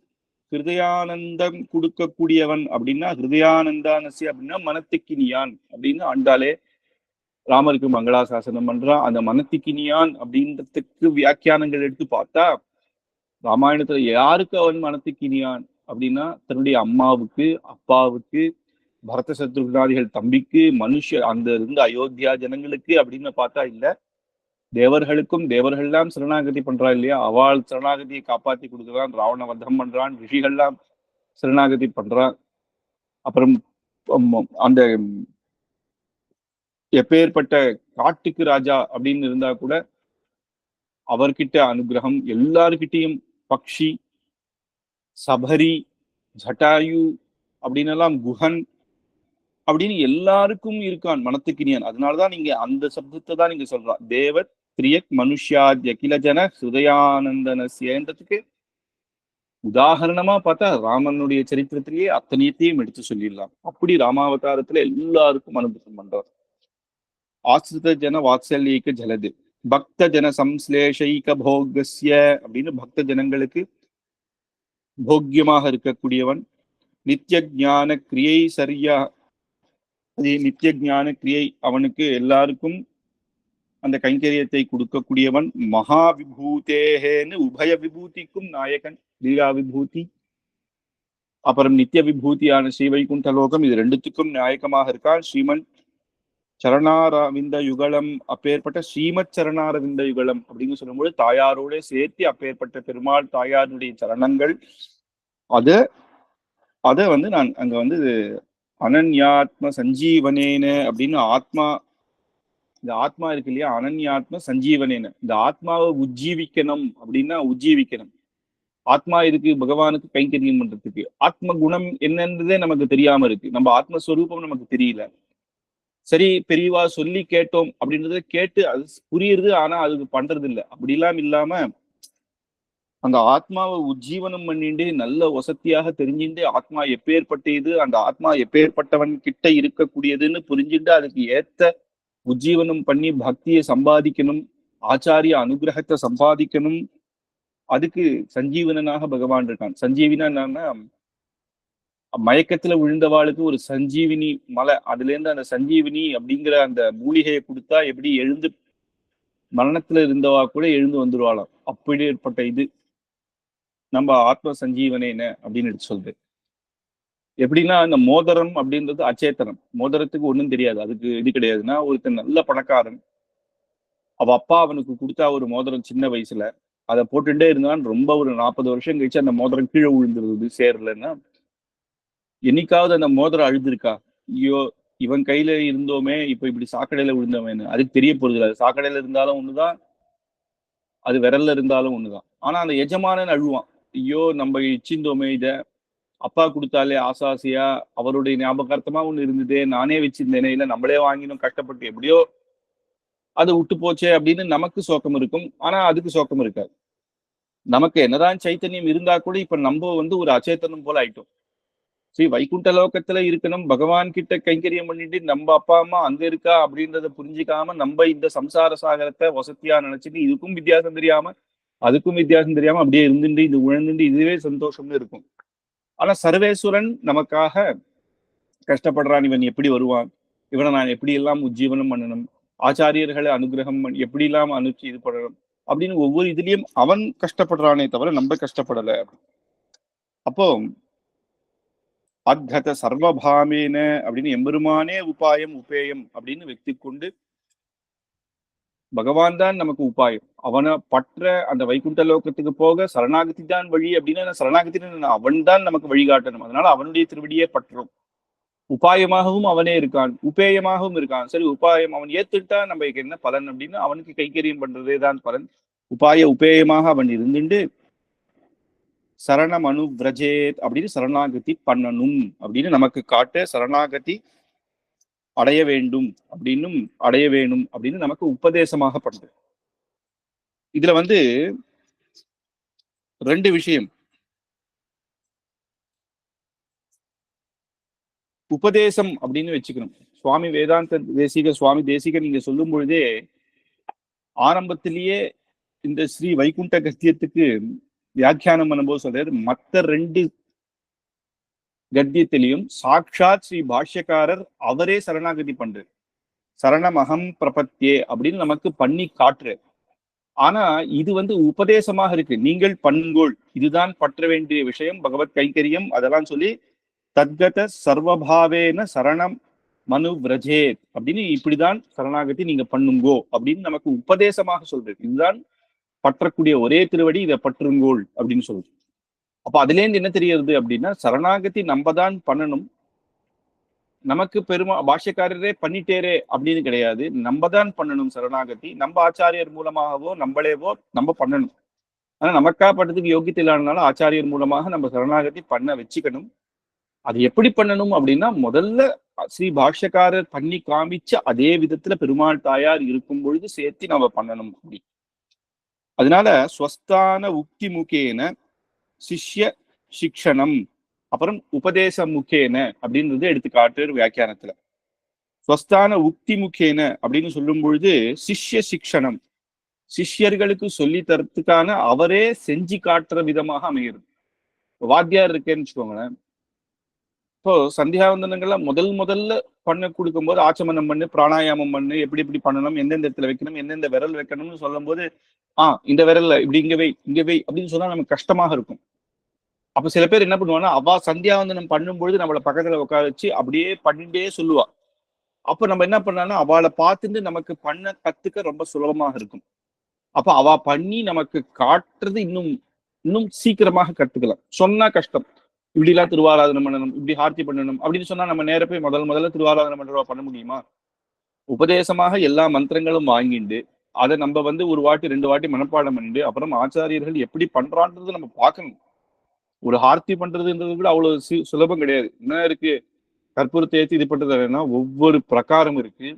ஹிருதயானந்தம் கொடுக்கக்கூடியவன் அப்படின்னா, ஹிருதயானந்தானசி அப்படின்னா மனத்துக்கினியான் அப்படின்னு ஆண்டாலே ராமருக்கு மங்களாசாசனம் பண்றான். அந்த மனத்துக்கினியான் அப்படின்றதுக்கு வியாக்கியானங்கள் எடுத்து பார்த்தா, ராமாயணத்துல யாருக்கு அவன் மனத்துக்கினியான் அப்படின்னா, தன்னுடைய அம்மாவுக்கு, அப்பாவுக்கு, பரத சத்ருகுணாதிகள் தம்பிக்கு, அந்த இருந்த அயோத்தியா ஜனங்களுக்கு அப்படின்னு பார்த்தா இல்ல, தேவர்களுக்கும். தேவர்கள்லாம் சரணாகதி பண்றா இல்லையா, அவள் சரணாகதியை காப்பாத்தி கொடுக்குறான், ராவண வதம் பண்றான், ரிஷிகள்லாம் சரணாகதி பண்றான். அப்புறம் அந்த எப்பேற்பட்ட காட்டுக்கு ராஜா அப்படின்னு இருந்தா கூட அவர்கிட்ட அனுகிரகம், எல்லார்கிட்டையும் பக்ஷி, சபரி, ஜட்டாயு அப்படின்னு எல்லாம் குஹன் அப்படின்னு எல்லாருக்கும் இருக்கான் மனத்துக்கினியன். அதனாலதான் நீங்க அந்த சப்தத்தை தான் நீங்க சொல்றா, தேவ திரியக் மனுஷ்யாத்ய கிலஜன ஹிருதயானந்தனஸ்யன்றதுக்கு உதாரணமா பார்த்தா ராமனுடைய சரித்திரத்திலேயே அத்தனையத்தையும் எடுத்து சொல்லிடலாம். அப்படி ராமாவதாரத்துல எல்லாருக்கும் அனுகிரகம் பண்றார். ஆசிரித ஜன வாத்சல்யக்க ஜலது பக்த ஜன சம்ஸ்லேஷைக போகஸ்ய அப்படின்னு பக்த ஜனங்களுக்கு போக்கியமாக இருக்கக்கூடியவன். நித்திய ஞான கிரியை சரியா நித்திய ஞான கிரியை அவனுக்கு எல்லாருக்கும் அந்த கைங்கரியத்தை கொடுக்கக்கூடியவன். மகா விபூதேன்னு உபய விபூதிக்கும் நாயகன். லீலா விபூதி அப்புறம் நித்திய விபூதியான ஸ்ரீ வைகுண்ட லோகம், இது ரெண்டுத்துக்கும் நாயகமாக இருக்கான். ஸ்ரீமன் சரணாரவிந்த யுகலம், அப்பேற்பட்ட ஸ்ரீமத் சரணாரவிந்த யுகலம் அப்படின்னு சொல்லும்போது தாயாரோட சேர்த்து அப்பேற்பட்ட பெருமாள் தாயாருடைய சரணங்கள். அத வந்து நான் அங்க வந்து அனன்யாத்ம சஞ்சீவனேன அப்படின்னு இந்த ஆத்மா இருக்கு இல்லையா, அனன்யாத்ம சஞ்சீவனேன, இந்த ஆத்மாவை உஜ்ஜீவிக்கணும் அப்படின்னா உஜ்ஜீவிக்கணும். ஆத்மா இருக்கு பகவானுக்கு கைங்கரியம் பண்றதுக்கு. ஆத்ம குணம் என்னன்றதே நமக்கு தெரியாம இருக்கு. நம்ம ஆத்மஸ்வரூபம் நமக்கு தெரியல. சரி, பெரியவா சொல்லி கேட்டோம் அப்படின்றத கேட்டு அது புரியுறது, ஆனா அதுக்கு பண்றது இல்லை. அப்படிலாம் இல்லாம அந்த ஆத்மாவை உஜ்ஜீவனம் பண்ணிட்டு நல்ல வசதியாக தெரிஞ்சுட்டு ஆத்மா எப்பேற்பட்டது, அந்த ஆத்மா எப்பேற்பட்டவன் கிட்ட இருக்கக்கூடியதுன்னு புரிஞ்சுட்டு அதுக்கு ஏத்த உஜ்ஜீவனம் பண்ணி பக்தியை சம்பாதிக்கணும், ஆச்சாரிய அனுகிரகத்தை சம்பாதிக்கணும். அதுக்கு சஞ்சீவனனாக பகவான் இருக்கான். சஞ்சீவினா என்னன்னா, மயக்கத்துல விழுந்தவாளுக்கு ஒரு சஞ்சீவினி மலை, அதுல இருந்து அந்த சஞ்சீவினி அப்படிங்கிற அந்த மூலிகையை கொடுத்தா எப்படி எழுந்து மரணத்துல இருந்தவா கூட எழுந்து வந்துருவாளாம். அப்படி ஏற்பட்ட இது நம்ம ஆத்ம சஞ்சீவனேன அப்படின்னு எடுத்து சொல்றது. எப்படின்னா, இந்த மோதிரம் அப்படின்றது அச்சேத்தனம். மோதிரத்துக்கு ஒண்ணும் தெரியாது, அதுக்கு இது கிடையாதுன்னா, ஒருத்தன் நல்ல பணக்காரன், அவ அப்பா அவனுக்கு கொடுத்தா ஒரு மோதிரம் சின்ன வயசுல, அதை போட்டுட்டே இருந்தான். ரொம்ப ஒரு 40 வருஷம் கழிச்சு அந்த மோதிரம் கீழே விழுந்துருது சேரலன்னா, என்னைக்காவது அந்த மோதிரம் அழுதுருக்கா? ஐயோ இவன் கையில இருந்தோமே, இப்ப இப்படி சாக்கடையில விழுந்தோமேன்னு. அதுக்கு தெரிய போறது இல்லை. சாக்கடையில இருந்தாலும் ஒண்ணுதான், அது விரல்ல இருந்தாலும் ஒண்ணுதான். ஆனா அந்த எஜமானன் அழுவான், ஐயோ நம்ம இச்சிந்தோமே இத, அப்பா கொடுத்தாலே ஆசாசியா, அவருடைய ஞாபகார்த்தமா ஒண்ணு இருந்ததே, நானே வச்சிருந்தேனே, இல்ல நம்மளே வாங்கினோம் கஷ்டப்பட்டு, எப்படியோ அது விட்டு போச்சே அப்படின்னு நமக்கு சோகம் இருக்கும். ஆனா அதுக்கு சோகம் இருக்காது. நமக்கு என்னதான் சைத்தன்யம் இருந்தா கூட இப்ப நம்ம வந்து ஒரு அச்சேத்தனம் போல ஆயிட்டோம். ஸ்ரீ வைகுண்ட லோகத்துல இருக்கணும், பகவான் கிட்ட கைங்கரியம் பண்ணிட்டு நம்ம அப்பா அம்மா அங்க இருக்கா அப்படின்றத புரிஞ்சுக்காம நம்ம இந்த சம்சார சாகரத்தை வசதியா நினைச்சிட்டு இதுக்கும் வித்தியாசம் தெரியாம அதுக்கும் வித்தியாசம் தெரியாம அப்படியே இருந்துட்டு இது உழந்துட்டு இதுவே சந்தோஷம்னு இருக்கும். ஆனா சர்வேஸ்வரன் நமக்காக கஷ்டப்படுறான். இவன் எப்படி வருவான், இவனை நான் எப்படி எல்லாம் உஜ்ஜீவனம் பண்ணணும், ஆச்சாரியர்களை அனுகிரகம் எப்படி எல்லாம் அனுப்பிச்சு இது பண்ணணும் அப்படின்னு ஒவ்வொரு இதுலயும் அவன் கஷ்டப்படுறானே தவிர நம்ம கஷ்டப்படல. அப்போ அத்கத சர்வபாமேன அப்படின்னு எம்பெருமானே உபாயம் உபேயம் அப்படின்னு வெற்றி கொண்டு பகவான் தான் நமக்கு உபாயம். அவனை பற்ற அந்த வைகுண்ட லோகத்துக்கு போக சரணாகதி தான் வழி அப்படின்னா, சரணாகதி அவன் தான் நமக்கு வழிகாட்டணும். அதனால அவனுடைய திருவடியே பற்றுறோம். உபாயமாகவும் அவனே இருக்கான், உபேயமாகவும் இருக்கான். சரி, உபாயம் அவன் ஏத்துட்டா நமக்கு என்ன பலன் அப்படின்னா, அவனுக்கு கைங்கரியம் பண்றதே தான் பலன். உபாய உபேயமாக அவன் இருந்துட்டு சரணம் அனுவிரஜேத் அப்படின்னு சரணாகதி பண்ணணும் அப்படின்னு நமக்கு காட்ட, சரணாகதி அடைய வேண்டும் அப்படின்னு நமக்கு உபதேசமாக பண்றது. இதுல வந்து ரெண்டு விஷயம். உபதேசம் அப்படின்னு வச்சுக்கணும். சுவாமி வேதாந்த சுவாமி தேசிகன் நீங்க சொல்லும் பொழுதே ஆரம்பத்திலேயே இந்த ஸ்ரீ வைகுண்ட கத்தியத்துக்கு வியாக்கியானம் பண்ணும்போது சொல்றாரு, மற்ற ரெண்டு கத்தியத்திலையும் சாட்சாத் ஸ்ரீ பாஷ்யக்காரர் அவரே சரணாகதி பண்றாரு. சரணமகம் பிரபத்தியே அப்படின்னு நமக்கு பண்ணி காட்டுறாரு. ஆனா இது வந்து உபதேசமாக இருக்கு. நீங்கள் பண்ணுங்கோள், இதுதான் பற்ற வேண்டிய விஷயம், பகவத் கைங்கரியம் அதெல்லாம் சொல்லி தத்கத சர்வபாவேன சரணம் மனு விரஜேத் அப்படின்னு இப்படிதான் சரணாகதி நீங்க பண்ணுங்கோ அப்படின்னு நமக்கு உபதேசமாக சொல்றது. இதுதான் பற்றக்கூடிய ஒரே திருவடி, இதை பற்றுங்கோள் அப்படின்னு சொல்றது. அப்ப அதுல இருந்து என்ன தெரியுது அப்படின்னா, சரணாகதி நம்ம தான் பண்ணணும். நமக்கு பாஷ்யக்காரரே பண்ணிட்டேரே அப்படின்னு கிடையாது, நம்ம தான் பண்ணணும் சரணாகதி. நம்ம ஆச்சாரியர் மூலமாகவோ நம்மளேவோ நம்ம பண்ணணும். ஆனா நமக்கா பண்றதுக்கு யோகியத்தை இல்லாதனால ஆச்சாரியர் மூலமாக நம்ம சரணாகதி பண்ண வச்சுக்கணும். அது எப்படி பண்ணணும் அப்படின்னா, முதல்ல ஸ்ரீ பாஷ்யக்காரர் பண்ணி காமிச்ச அதே விதத்துல பெருமாள் தாயார் இருக்கும் பொழுது சேர்த்து நம்ம பண்ணணும் அப்படி. அதனால ஸ்வஸ்தான உக்தி முகேன சிஷ்ய சிக்ஷணம், அப்புறம் உபதேச முக்கேன அப்படின்றது எடுத்து காட்டுற வியாக்கியானத்துல. ஸ்வஸ்தான உக்தி முக்கேன அப்படின்னு சொல்லும் பொழுது சிஷ்ய சிக்ஷணம், சிஷ்யர்களுக்கு சொல்லி தரத்துக்கான அவரே செஞ்சு காட்டுற விதமாக அமைகிறது. வாத்தியார் இருக்கேன்னு வச்சுக்கோங்களேன். இப்போ சந்தியாவந்தனங்கள்ல முதல்ல பண்ண கொடுக்கும்போது ஆச்சமனம் பண்ணு, பிராணாயாமம் பண்ணு, எப்படி எப்படி பண்ணணும், எந்தெந்த இடத்துல வைக்கணும், எந்தெந்த விரல் வைக்கணும்னு சொல்லும் போது இந்த விரல்ல இப்படி இங்க வை அப்படின்னு சொன்னா நமக்கு கஷ்டமாக இருக்கும். அப்ப சில பேர் என்ன பண்ணுவாங்கன்னா, அவ சந்தியாவந்தனம் பண்ணும்பொழுது நம்மள பக்கத்துல உட்கார வச்சு அப்படியே பண்ணிட்டே சொல்லுவா. அப்ப நம்ம என்ன பண்ணலாம்னா அவளை பார்த்துட்டு நமக்கு பண்ண கத்துக்க ரொம்ப சுலபமாக இருக்கும். அப்ப அவ பண்ணி நமக்கு காட்டுறது இன்னும் இன்னும் சீக்கிரமாக கத்துக்கலாம். சொன்னா கஷ்டம். இப்படி எல்லாம் திருவாராதனை பண்ணணும், இப்படி ஹார்த்தி பண்ணணும் அப்படின்னு சொன்னா நம்ம நேர போய் முதல்ல திருவாராதனை பண்றவா பண்ண முடியுமா? உபதேசமாக எல்லா மந்திரங்களும் வாங்கிண்டு அதை நம்ம ஒரு வாட்டி 2 வாட்டி மனப்பாடம் பண்ணிட்டு அப்புறம் ஆச்சாரியர்கள் எப்படி பண்றான்றது நம்ம பார்க்கணும். ஒரு ஹார்த்தி பண்றதுன்றது கூட அவ்வளவு சுலபம் கிடையாது. என்ன இருக்கு, கற்பூரத்தை ஏற்றி இது பண்றது ஒவ்வொரு பிரகாரம் இருக்கு.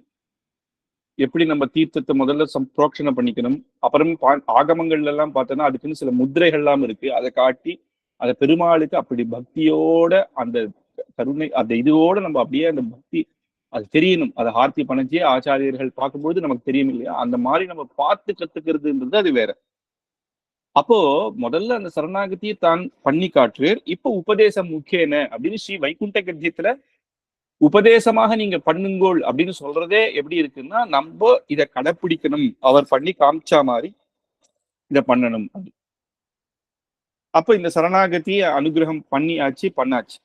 எப்படி நம்ம தீர்த்தத்தை முதல்ல புரோக்ஷனை பண்ணிக்கணும், அப்புறம் ஆகமங்கள்ல எல்லாம் பார்த்தோன்னா அதுக்குன்னு சில முத்திரைகள் எல்லாம் இருக்கு. அதை காட்டி அதை பெருமாளுக்கு அப்படி பக்தியோட அந்த கருணை அந்த இதோட நம்ம அப்படியே அந்த பக்தி அது தெரியணும். அதை ஆர்த்தி பணஞ்சி ஆச்சாரியர்கள் பார்க்கும்போது நமக்கு தெரியும் இல்லையா, அந்த மாதிரி நம்ம பார்த்து கத்துக்கிறதுன்றது அது வேற. அப்போ முதல்ல அந்த சரணாகதியை தான் பண்ணி காட்டுவேர். இப்போ உபதேசம் முக்கியன அப்படின்னு ஸ்ரீ வைகுண்ட கத்தியத்துல உபதேசமாக நீங்க பண்ணுங்கோள் அப்படின்னு சொல்றதே எப்படி இருக்குன்னா, நம்ம இதை கடைப்பிடிக்கணும், அவர் பண்ணி காமிச்சா மாதிரி இதை பண்ணணும். அப்ப இந்த சரணாகதியை அனுகிரகம் பண்ணாச்சு.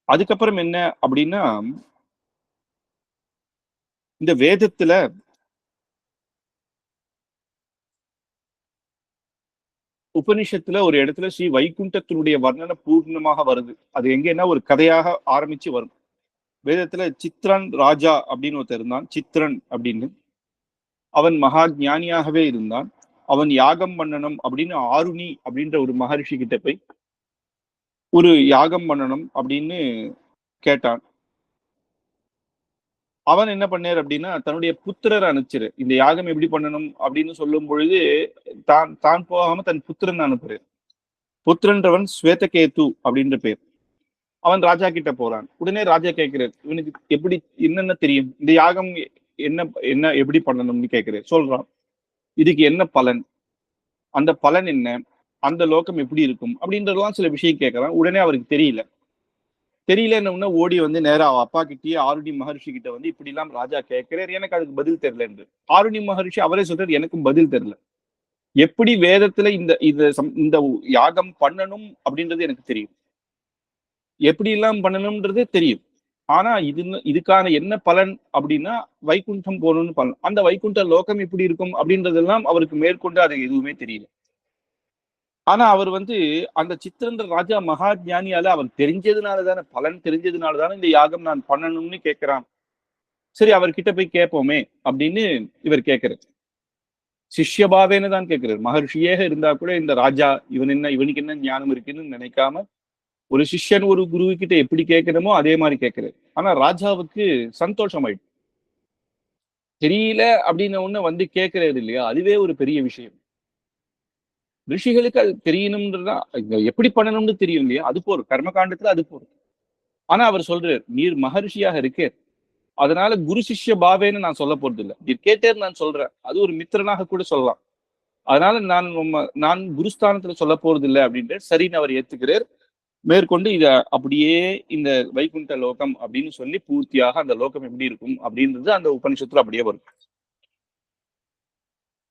அதுக்கப்புறம் என்ன அப்படின்னா, இந்த வேதத்துல உபனிஷத்துல ஒரு இடத்துல ஸ்ரீ வைகுண்டத்தினுடைய வர்ணனை பூர்ணமாக வருது. அது எங்கன்னா ஒரு கதையாக ஆரம்பிச்சு வரும். வேதத்துல சித்ரன் ராஜா அப்படின்னு ஒருத்தர் இருந்தான். சித்ரன் அப்படின்னு அவன் மகா ஞானியாகவே இருந்தான். அவன் யாகம் பண்ணணும் அப்படின்னு ஆருணி அப்படின்ற ஒரு மகரிஷி கிட்ட போய் ஒரு யாகம் பண்ணணும் அப்படின்னு கேட்டான். அவன் என்ன பண்ணார் அப்படின்னா, தன்னுடைய புத்திரரை அனுப்பிச்சிரு, இந்த யாகம் எப்படி பண்ணணும் அப்படின்னு சொல்லும் பொழுது தான் போகாம தன் புத்திரன் அனுப்புறாரு. புத்திரன்றவன் ஸ்வேதகேது அப்படின்ற பேர். அவன் ராஜா கிட்ட போறான். உடனே ராஜா கேட்கிறார், இவனுக்கு எப்படி என்னென்ன தெரியும், இந்த யாகம் என்ன என்ன எப்படி பண்ணணும்னு கேட்கிறார். சொல்றான், இதுக்கு என்ன பலன், அந்த பலன் என்ன, அந்த லோகம் எப்படி இருக்கும் அப்படின்றதெல்லாம் சில விஷயம் கேட்கறான். உடனே அவருக்கு தெரியலன்னு ஓடி நேரா அப்பா கிட்டயே ஆருணி மகர்ஷி கிட்ட இப்படி எல்லாம் ராஜா கேட்கிறார், எனக்கு அதுக்கு பதில் தெரியல என்று. ஆருணி மகர்ஷி அவரே சொல்றாரு, எனக்கும் பதில் தெரியல. எப்படி வேதத்துல இந்த யாகம் பண்ணணும் அப்படின்றது எனக்கு தெரியும், எப்படி எல்லாம் பண்ணணும்ன்றது தெரியும். ஆனா இதுக்கான என்ன பலன் அப்படின்னா வைகுண்டம் போகணும்னு பலன். அந்த வைகுண்ட லோகம் எப்படி இருக்கும் அப்படின்றதெல்லாம் அவருக்கு மேற்கொண்டு அது எதுவுமே தெரியல. ஆனா அவர் அந்த சித்திரன்ற ராஜா மகா ஞானியால அவர் தெரிஞ்சதுனாலதானே, பலன் தெரிஞ்சதுனாலதானே இந்த யாகம் நான் பண்ணணும்னு கேட்கிறான். சரி, அவர்கிட்ட போய் கேட்போமே அப்படின்னு இவர் கேட்கிறார். சிஷ்யபாவேன்னு தான் கேட்கிறார். மகர்ஷியாக இருந்தா கூட இந்த ராஜா இவனுக்கு என்ன ஞானம் இருக்குன்னு நினைக்காம ஒரு சிஷ்யன் ஒரு குரு கிட்ட எப்படி கேட்கணுமோ அதே மாதிரி கேட்கிறார். ஆனா ராஜாவுக்கு சந்தோஷம் ஆயிடுச்சு. தெரியல அப்படின்னு ஒண்ணு கேட்கிறாரு இல்லையா, அதுவே ஒரு பெரிய விஷயம். ரிஷிகளுக்கு அது தெரியணும்ன்றதா எப்படி பண்ணணும்னு தெரியும் இல்லையா, அது போறோம் கர்மகாண்டத்துல அது போறோம். ஆனா அவர் சொல்றாரு, நீர் மகர்ஷியாக இருக்கே, அதனால குரு சிஷ்ய பாவேன்னு நான் சொல்ல போறது இல்லை, நீர் கேட்டேன்னு நான் சொல்றேன். அது ஒரு மித்திரனாக கூட சொல்லலாம். அதனால நான் குருஸ்தானத்துல சொல்ல போறது இல்லை அப்படின்ட்டு சரின்னு அவர் ஏத்துக்கிறார். மேற்கொண்டு இத அப்படியே இந்த வைகுண்ட லோகம் அப்படின்னு சொல்லி பூர்த்தியாக அந்த லோகம் எப்படி இருக்கும் அப்படின்றது அந்த உபனிஷத்துல அப்படியே வரும்.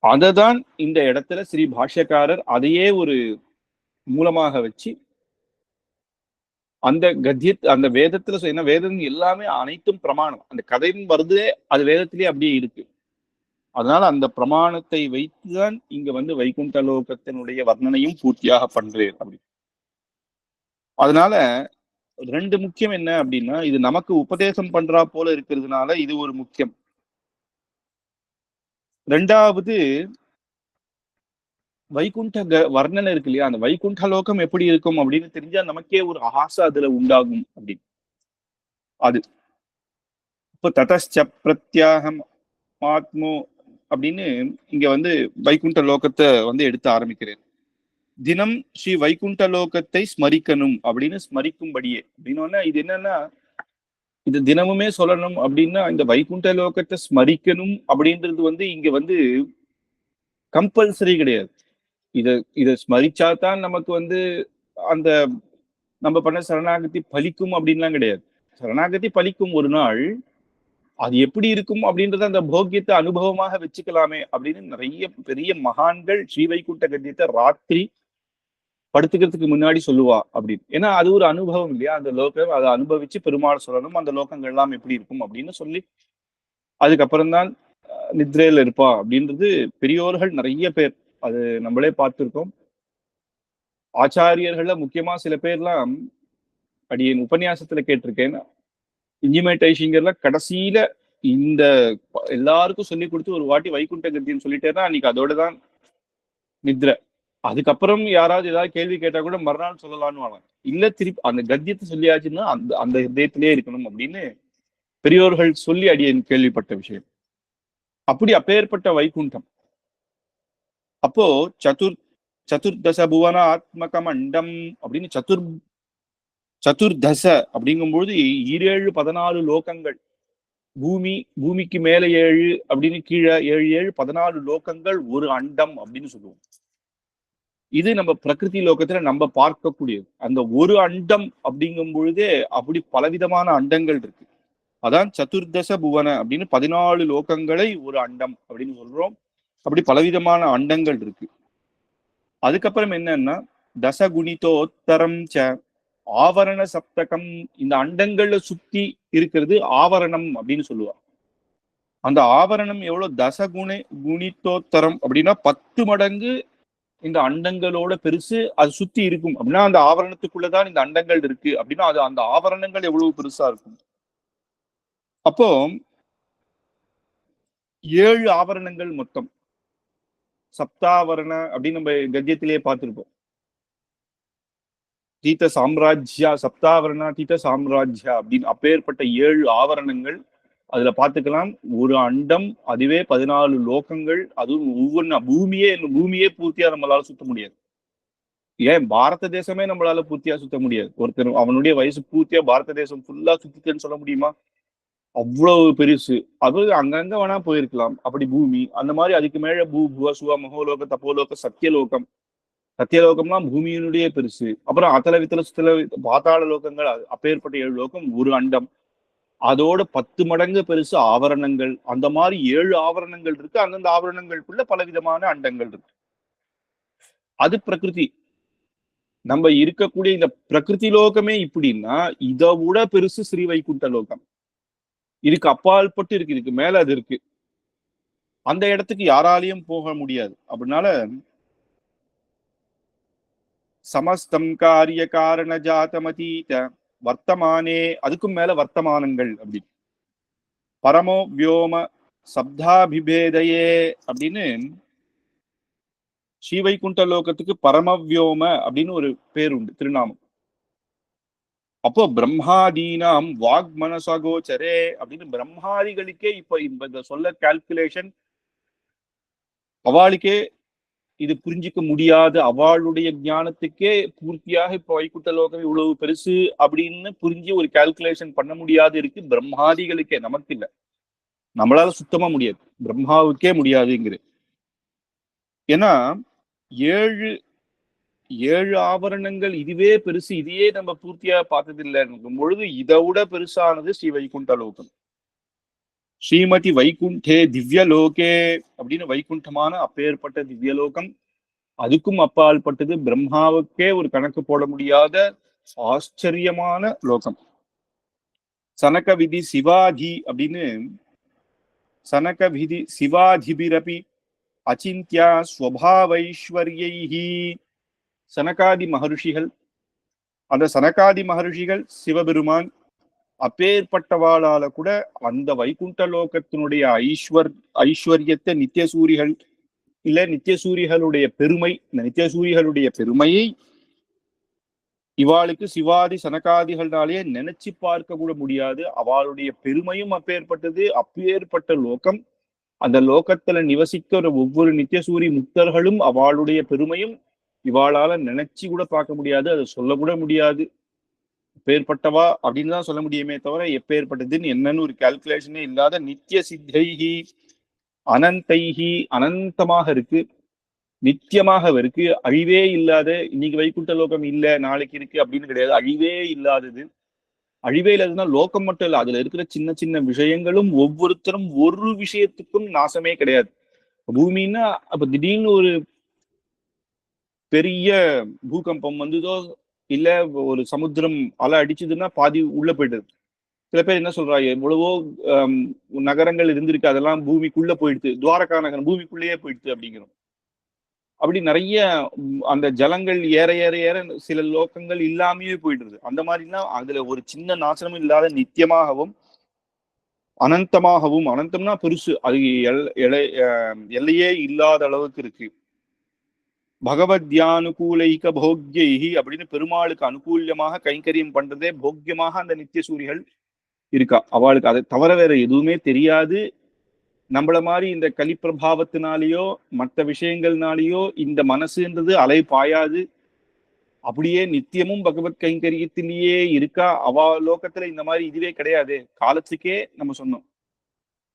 அததான் இந்த இடத்துல ஸ்ரீ பாஷ்யக்காரர் அதையே ஒரு மூலமாக வச்சு அந்த அந்த வேதத்துல என்ன வேதம் எல்லாமே அனைத்தும் பிரமாணம், அந்த கதையும் வருதே அது வேதத்திலேயே அப்படியே இருக்கு. அதனால அந்த பிரமாணத்தை வைத்துதான் இங்க வைகுண்ட லோகத்தினுடைய வர்ணனையும் பூர்த்தியாக பண்றேன் அப்படி. அதனால 2 முக்கியம் என்ன அப்படின்னா, இது நமக்கு உபதேசம் பண்றா போல இருக்கிறதுனால இது ஒரு முக்கியம். 2வது வைகுண்ட வர்ணனை இருக்கு இல்லையா, அந்த வைகுண்ட லோகம் எப்படி இருக்கும் அப்படின்னு தெரிஞ்சா நமக்கே ஒரு ஆசை அதுல உண்டாகும் அப்படின்னு. அது இப்போ ததச்ச பிரத்யாகம் ஆத்மோ அப்படின்னு இங்க வைகுண்ட லோகத்தை எடுத்து ஆரம்பிக்கிறேன். தினம் ஸ்ரீ வைகுண்ட லோகத்தை ஸ்மரிக்கணும் அப்படின்னு ஸ்மரிக்கும்படியே அப்படின்னா இது என்னன்னா, இது தினமுமே சொல்லணும் அப்படின்னா இந்த வைகுண்ட லோகத்தை ஸ்மரிக்கணும் அப்படின்றது இங்க கம்பல்சரி கிடையாது. இத இத ஸ்மரிச்சாதான் நமக்கு அந்த நம்ம பண்ண சரணாகதி பலிக்கும் அப்படின்லாம் கிடையாது. சரணாகதி பலிக்கும் ஒரு நாள். அது எப்படி இருக்கும் அப்படின்றத அந்த போக்கியத்தை அனுபவமாக வச்சுக்கலாமே அப்படின்னு நிறைய பெரிய மகான்கள் ஸ்ரீவைகுண்ட கத்தியத்தை ராத்திரி படுத்துக்கிறதுக்கு முன்னாடி சொல்லுவா அப்படின்னு. ஏன்னா அது ஒரு அனுபவம் இல்லையா? அந்த லோகம் அதை அனுபவிச்சு பெருமாள் சொல்லணும் அந்த லோகங்கள் எல்லாம் எப்படி இருக்கும் அப்படின்னு சொல்லி அதுக்கப்புறம் தான் நித்ரையில இருப்பா அப்படின்றது பெரியோர்கள் நிறைய பேர் அது நம்மளே பார்த்திருக்கோம். ஆச்சாரியர்கள்ல முக்கியமா சில பேர்லாம் அடியேன் உபன்யாசத்துல கேட்டிருக்கேன். இன்ஜிமேட்டைஷிங்கர்ல கடைசியில இந்த எல்லாருக்கும் சொல்லி கொடுத்து ஒரு வாட்டி வைகுண்ட கத்தின்னு சொல்லிட்டேன்னா அன்னைக்கு அதோட தான் நித்ரை. அதுக்கப்புறம் யாராவது ஏதாவது கேள்வி கேட்டா கூட மறுநாள் சொல்லலாம்னு வாங்க. இல்ல திருப்பி அந்த கத்தியத்தை சொல்லியாச்சுன்னா அந்த அந்த ஹிருதயத்திலே இருக்கணும் அப்படின்னு பெரியோர்கள் சொல்லி அடியேன் கேள்விப்பட்ட விஷயம். அப்படி அப்பேற்பட்ட வைகுண்டம். அப்போ சதுர்தச புவன ஆத்மக மண்டம் அப்படின்னு சதுர்தச அப்படிங்கும்பொழுது 17 14 லோகங்கள். பூமிக்கு மேல 7 அப்படின்னு கீழே 7 14 லோகங்கள் ஒரு அண்டம் அப்படின்னு சொல்லுவோம். இது நம்ம பிரகிருதி லோகத்துல நம்ம பார்க்கக்கூடியது. அந்த ஒரு அண்டம் அப்படிங்கும் பொழுதே அப்படி பலவிதமான அண்டங்கள் இருக்கு. அதான் சதுர்தச புவன அப்படின்னு 14 லோகங்களை ஒரு அண்டம் அப்படின்னு சொல்றோம். அப்படி பலவிதமான அண்டங்கள் இருக்கு. அதுக்கப்புறம் என்னன்னா தசகுணிதோத்தரம் ஆவரண சப்தகம். இந்த அண்டங்கள்ல சுத்தி இருக்கிறது ஆவரணம் அப்படின்னு சொல்லுவா. அந்த ஆவரணம் எவ்வளவு குணித்தோத்தரம் அப்படின்னா 10 மடங்கு இந்த அண்டங்களோட பெருசு அது சுத்தி இருக்கும் அப்படின்னா அந்த ஆவரணத்துக்குள்ளதான் இந்த அண்டங்கள் இருக்கு அப்படின்னா அது அந்த ஆவரணங்கள் எவ்வளவு பெருசா இருக்கும். அப்போ 7 ஆவரணங்கள் மொத்தம். சப்தாவரண அப்படின்னு நம்ம கத்தியத்திலேயே பார்த்திருப்போம். தீத சாம்ராஜ்யா சப்தாவரணா தீத சாம்ராஜ்யா அப்படின்னு அப்பேற்பட்ட 7 ஆவரணங்கள் அதுல பார்த்துக்கலாம். ஒரு அண்டம் அதுவே 14 லோகங்கள். அதுவும் ஒவ்வொன்னு பூமியே பூர்த்தியா நம்மளால சுத்த முடியாது. ஏன் பாரத தேசமே நம்மளால பூர்த்தியா சுத்த முடியாது. ஒருத்தர் அவனுடைய வயசு பூர்த்தியா பாரத தேசம் ஃபுல்லா சுத்திட்டேன்னு சொல்ல முடியுமா? அவ்வளவு பெருசு. அது அங்கங்க வேணா போயிருக்கலாம். அப்படி பூமி அந்த மாதிரி அதுக்கு மேல புவ சுவ மகோலோக தப்போலோக சத்தியலோகம்லாம் பூமியினுடைய பெருசு. அப்புறம் அத்தல வித்தல சுத்தல பாத்தாள லோகங்கள் அப்பேற்பட்ட 7 லோகம் ஒரு அண்டம். அதோட 10 மடங்கு பெருசு ஆவரணங்கள். அந்த மாதிரி 7 ஆவரணங்கள் இருக்கு. அந்தந்த ஆவரணங்களுக்குள்ள பலவிதமான அண்டங்கள் இருக்கு. அது பிரகிருதி. நம்ம இருக்கக்கூடிய இந்த பிரகிருதி லோகமே இப்படின்னா இதை விட பெருசு ஸ்ரீ வைகுண்ட லோகம். இதுக்கு அப்பாற்பட்டு இருக்கு. இதுக்கு மேல அது இருக்கு. அந்த இடத்துக்கு யாராலையும் போக முடியாது. அப்படின்னால சமஸ்தம் காரிய காரண ஜாத்தமதீத வர்த்தமானே அதுக்கும் மேல வர்த்தமானங்கள் அப்படி பரமோ வியோம சப்தாபிபேதையே அப்படின்னு ஸ்ரீவைகுண்ட லோகத்துக்கு பரமவியோம அப்படின்னு ஒரு பேர் உண்டு, திருநாமம். அப்போ பிரம்மாதீனாம் வாக் மனசகோச்சரே அப்படின்னு பிரம்மாதிகளுக்கே இப்ப இந்த சொல்ல கால்குலேஷன் அவளுக்கே இது புரிஞ்சிக்க முடியாது. அவளுடைய ஞானத்துக்கே பூர்த்தியாக இப்ப வைகுண்ட லோகம் இவ்வளவு பெருசு அப்படின்னு புரிஞ்சு ஒரு கால்குலேஷன் பண்ண முடியாது இருக்கு பிரம்மாதிகளுக்கே. நமக்கு இல்லை, நம்மளால சுத்தமா முடியாது, பிரம்மாவுக்கே முடியாதுங்கிறது. ஏன்னா 7 ஆவரணங்கள் இதுவே பெருசு. இதையே நம்ம பூர்த்தியா பார்த்ததில்லைன்னும் பொழுது இதை விட பெருசானது ஸ்ரீ வைகுண்ட லோகம். ஸ்ரீமதி வைகுண்டே திவ்யலோகே அப்படின்னு வைகுண்டமான அப்பேற்பட்ட திவ்யலோகம். அதுக்கும் அப்பாற்பட்டது பிரம்மாவுக்கே ஒரு கணக்கு போட முடியாத ஆச்சரியமான லோகம். சனக விதி சிவாதி அப்படின்னு சனக விதி சிவாதிபிரபி அச்சிந்தியா ஸ்வபாவைஸ்வர்யைஹி. சனகாதி மகர்ஷிகள், அந்த சனகாதி மகர்ஷிகள் சிவபெருமான் அப்பேற்பட்டவாளால கூட அந்த வைகுண்ட லோகத்தினுடைய ஐஸ்வர்யத்தை நித்தியசூரிகள் இல்ல நித்தியசூரிகளுடைய பெருமை, இந்த நித்தியசூரிகளுடைய பெருமையை இவாளுக்கு சிவாதி சனகாதிகள்னாலேயே நினைச்சு பார்க்க கூட முடியாது. அவளுடைய பெருமையும் அப்பேற்பட்டது. அப்பேற்பட்ட லோகம். அந்த லோகத்துல நிவசிக்கிற ஒவ்வொரு நித்தியசூரி முக்தர்களும் அவளுடைய பெருமையும் இவாளால நினைச்சு கூட பார்க்க முடியாது, அதை சொல்ல கூட முடியாது. எப்பேற்பட்டவா அப்படின்னு தான் சொல்ல முடியுமே தவிர எப்பேற்பட்டதுன்னு என்னன்னு ஒரு கால்குலேஷனே இல்லாத நித்திய சித்தைஹி அனந்தைஹி, அனந்தமாக இருக்கு, நித்தியமாக இருக்கு, அழிவே இல்லாத. இன்னைக்கு வைகுண்ட லோகம் இல்ல நாளைக்கு இருக்கு அப்படின்னு கிடையாது, அழிவே இல்லாதது. அழிவே இல்லாததுன்னா லோகம் மட்டும் இல்ல, அதுல இருக்கிற சின்ன சின்ன விஷயங்களும் ஒவ்வொருத்தரும் ஒரு விஷயத்துக்கும் நாசமே கிடையாது. பூமின்னா அப்ப திடீர்னு ஒரு பெரிய பூகம்பம் வந்ததோ, இல்ல ஒரு சமுத்திரம் அலை அடிச்சதுன்னா பாதி உள்ள போயிடுது. சில பேர் என்ன சொல்றாங்க, எவ்வளவோ ஆம், நகரங்கள் இருந்திருக்கு, அதெல்லாம் பூமிக்குள்ள போயிடுது, துவாரகா நகரம் பூமிக்குள்ளேயே போயிடுது அப்படிங்கிறோம். அப்படி நிறைய அந்த ஜலங்கள் ஏற ஏற ஏற சில லோகங்கள் இல்லாமையே போயிடுது. அந்த மாதிரிலாம் அதுல ஒரு சின்ன நாசனமும் இல்லாத நித்தியமாகவும் அனந்தமாகவும், அனந்தம்னா பெருசு, அது எல்லையே இல்லாத அளவுக்கு இருக்கு. பகவத்யானுகூலைக போக்யைஹி அப்படின்னு பெருமாளுக்கு அனுகூல்யமாக கைங்கரியம் பண்றதே போக்கியமாக அந்த நித்திய சூரிகள் இருக்கா. அவளுக்கு அதை தவிர வேற எதுவுமே தெரியாது. நம்மள மாதிரி இந்த கலிப்பிரபாவத்தினாலேயோ மற்ற விஷயங்கள்னாலேயோ இந்த மனசுன்றது அலை பாயாது. அப்படியே நித்தியமும் பகவத் கைங்கரியத்திலேயே இருக்கா. அவ லோகத்துல இந்த மாதிரி இதுவே கிடையாது. காலத்துக்கே நம்ம சொன்னோம்,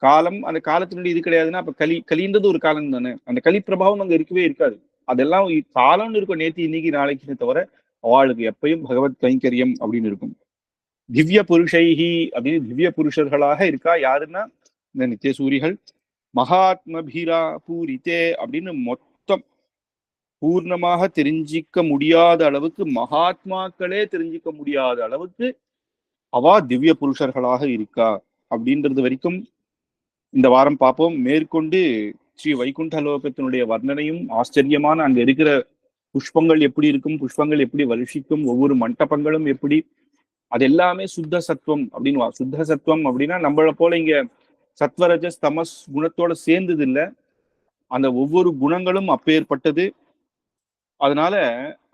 காலம் அந்த காலத்தினுடைய இது கிடையாதுன்னா அப்ப கலின்றது ஒரு காலம் தானே. அந்த கலி பிரபாவம் அங்க இருக்கவே இருக்காது. அதெல்லாம் காலம்னு இருக்கும், நேத்து இன்னைக்கு நாளைக்குன்னு தவிர அவளுக்கு எப்பயும் பகவத் கைங்கரியம் அப்படின்னு இருக்கும். திவ்ய புருஷைஹி அப்படின்னு திவ்ய புருஷர்களாக இருக்கா. யாருன்னா இந்த நித்திய சூரிகள். மகாத்மபிரா பூரித்தே அப்படின்னு மொத்தம் பூர்ணமாக தெரிஞ்சிக்க முடியாத அளவுக்கு, மகாத்மாக்களே தெரிஞ்சிக்க முடியாத அளவுக்கு அவா திவ்ய புருஷர்களாக இருக்கா அப்படின்றது வரைக்கும் இந்த வாரம் பார்ப்போம். மேற்கொண்டு ஸ்ரீ வைகுண்ட லோகத்தினுடைய வர்ணனையும் ஆச்சரியமான அங்க இருக்கிற புஷ்பங்கள் எப்படி இருக்கும், புஷ்பங்கள் எப்படி வருஷிக்கும், ஒவ்வொரு மண்டபங்களும் எப்படி, அது எல்லாமே சுத்த சத்துவம் அப்படின்னு. சுத்த சத்துவம் அப்படின்னா நம்மளை போல இங்க சத்வரஜஸ் தமஸ் குணத்தோட சேர்ந்தது இல்ல, அந்த ஒவ்வொரு குணங்களும் அப்பேற்பட்டது. அதனால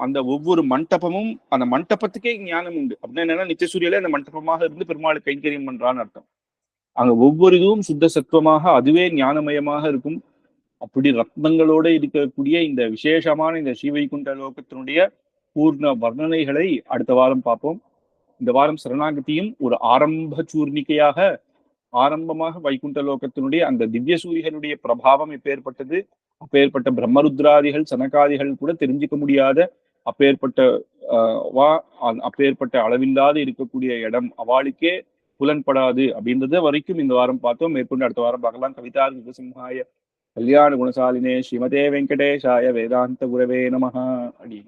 அந்த ஒவ்வொரு மண்டபமும், அந்த மண்டபத்துக்கே ஞானம் உண்டு அப்படின்னா என்னன்னா நித்தியசூரியில அந்த மண்டபமாக இருந்து பெருமாள் கைங்கரியம் பண்றான்னு அர்த்தம். அங்க ஒவ்வொரு இதுவும் சுத்த சத்துவமாக அதுவே ஞானமயமாக இருக்கும். அப்படி ரத்னங்களோட இருக்கக்கூடிய இந்த விசேஷமான இந்த ஸ்ரீவைகுண்ட லோகத்தினுடைய பூர்ண வர்ணனைகளை அடுத்த வாரம் பார்ப்போம். இந்த வாரம் சரணாகதியும் ஒரு ஆரம்ப சூர்ணிக்கையாக, ஆரம்பமாக வைகுண்ட லோகத்தினுடைய அந்த திவ்ய சூரியனுடைய பிரபாவம் எப்பேற்பட்டது, அப்பேற்பட்ட பிரம்மருத்ராதிகள் சனகாதிகள் கூட தெரிஞ்சுக்க முடியாத அப்பேற்பட்ட அப்பேற்பட்ட அளவில்லாத இருக்கக்கூடிய இடம் அவளுக்கே புலன்படாது அப்படின்றத வரைக்கும் இந்த வாரம் பார்த்தோம். மேற்கொண்டு அடுத்த வாரம் பார்க்கலாம். கவிதா சிம்ஹாய கல்யாண குணசாலினே ஸ்ரீமதே வெங்கடேஷாய வேதாந்த குரவே நமஹ. அடி.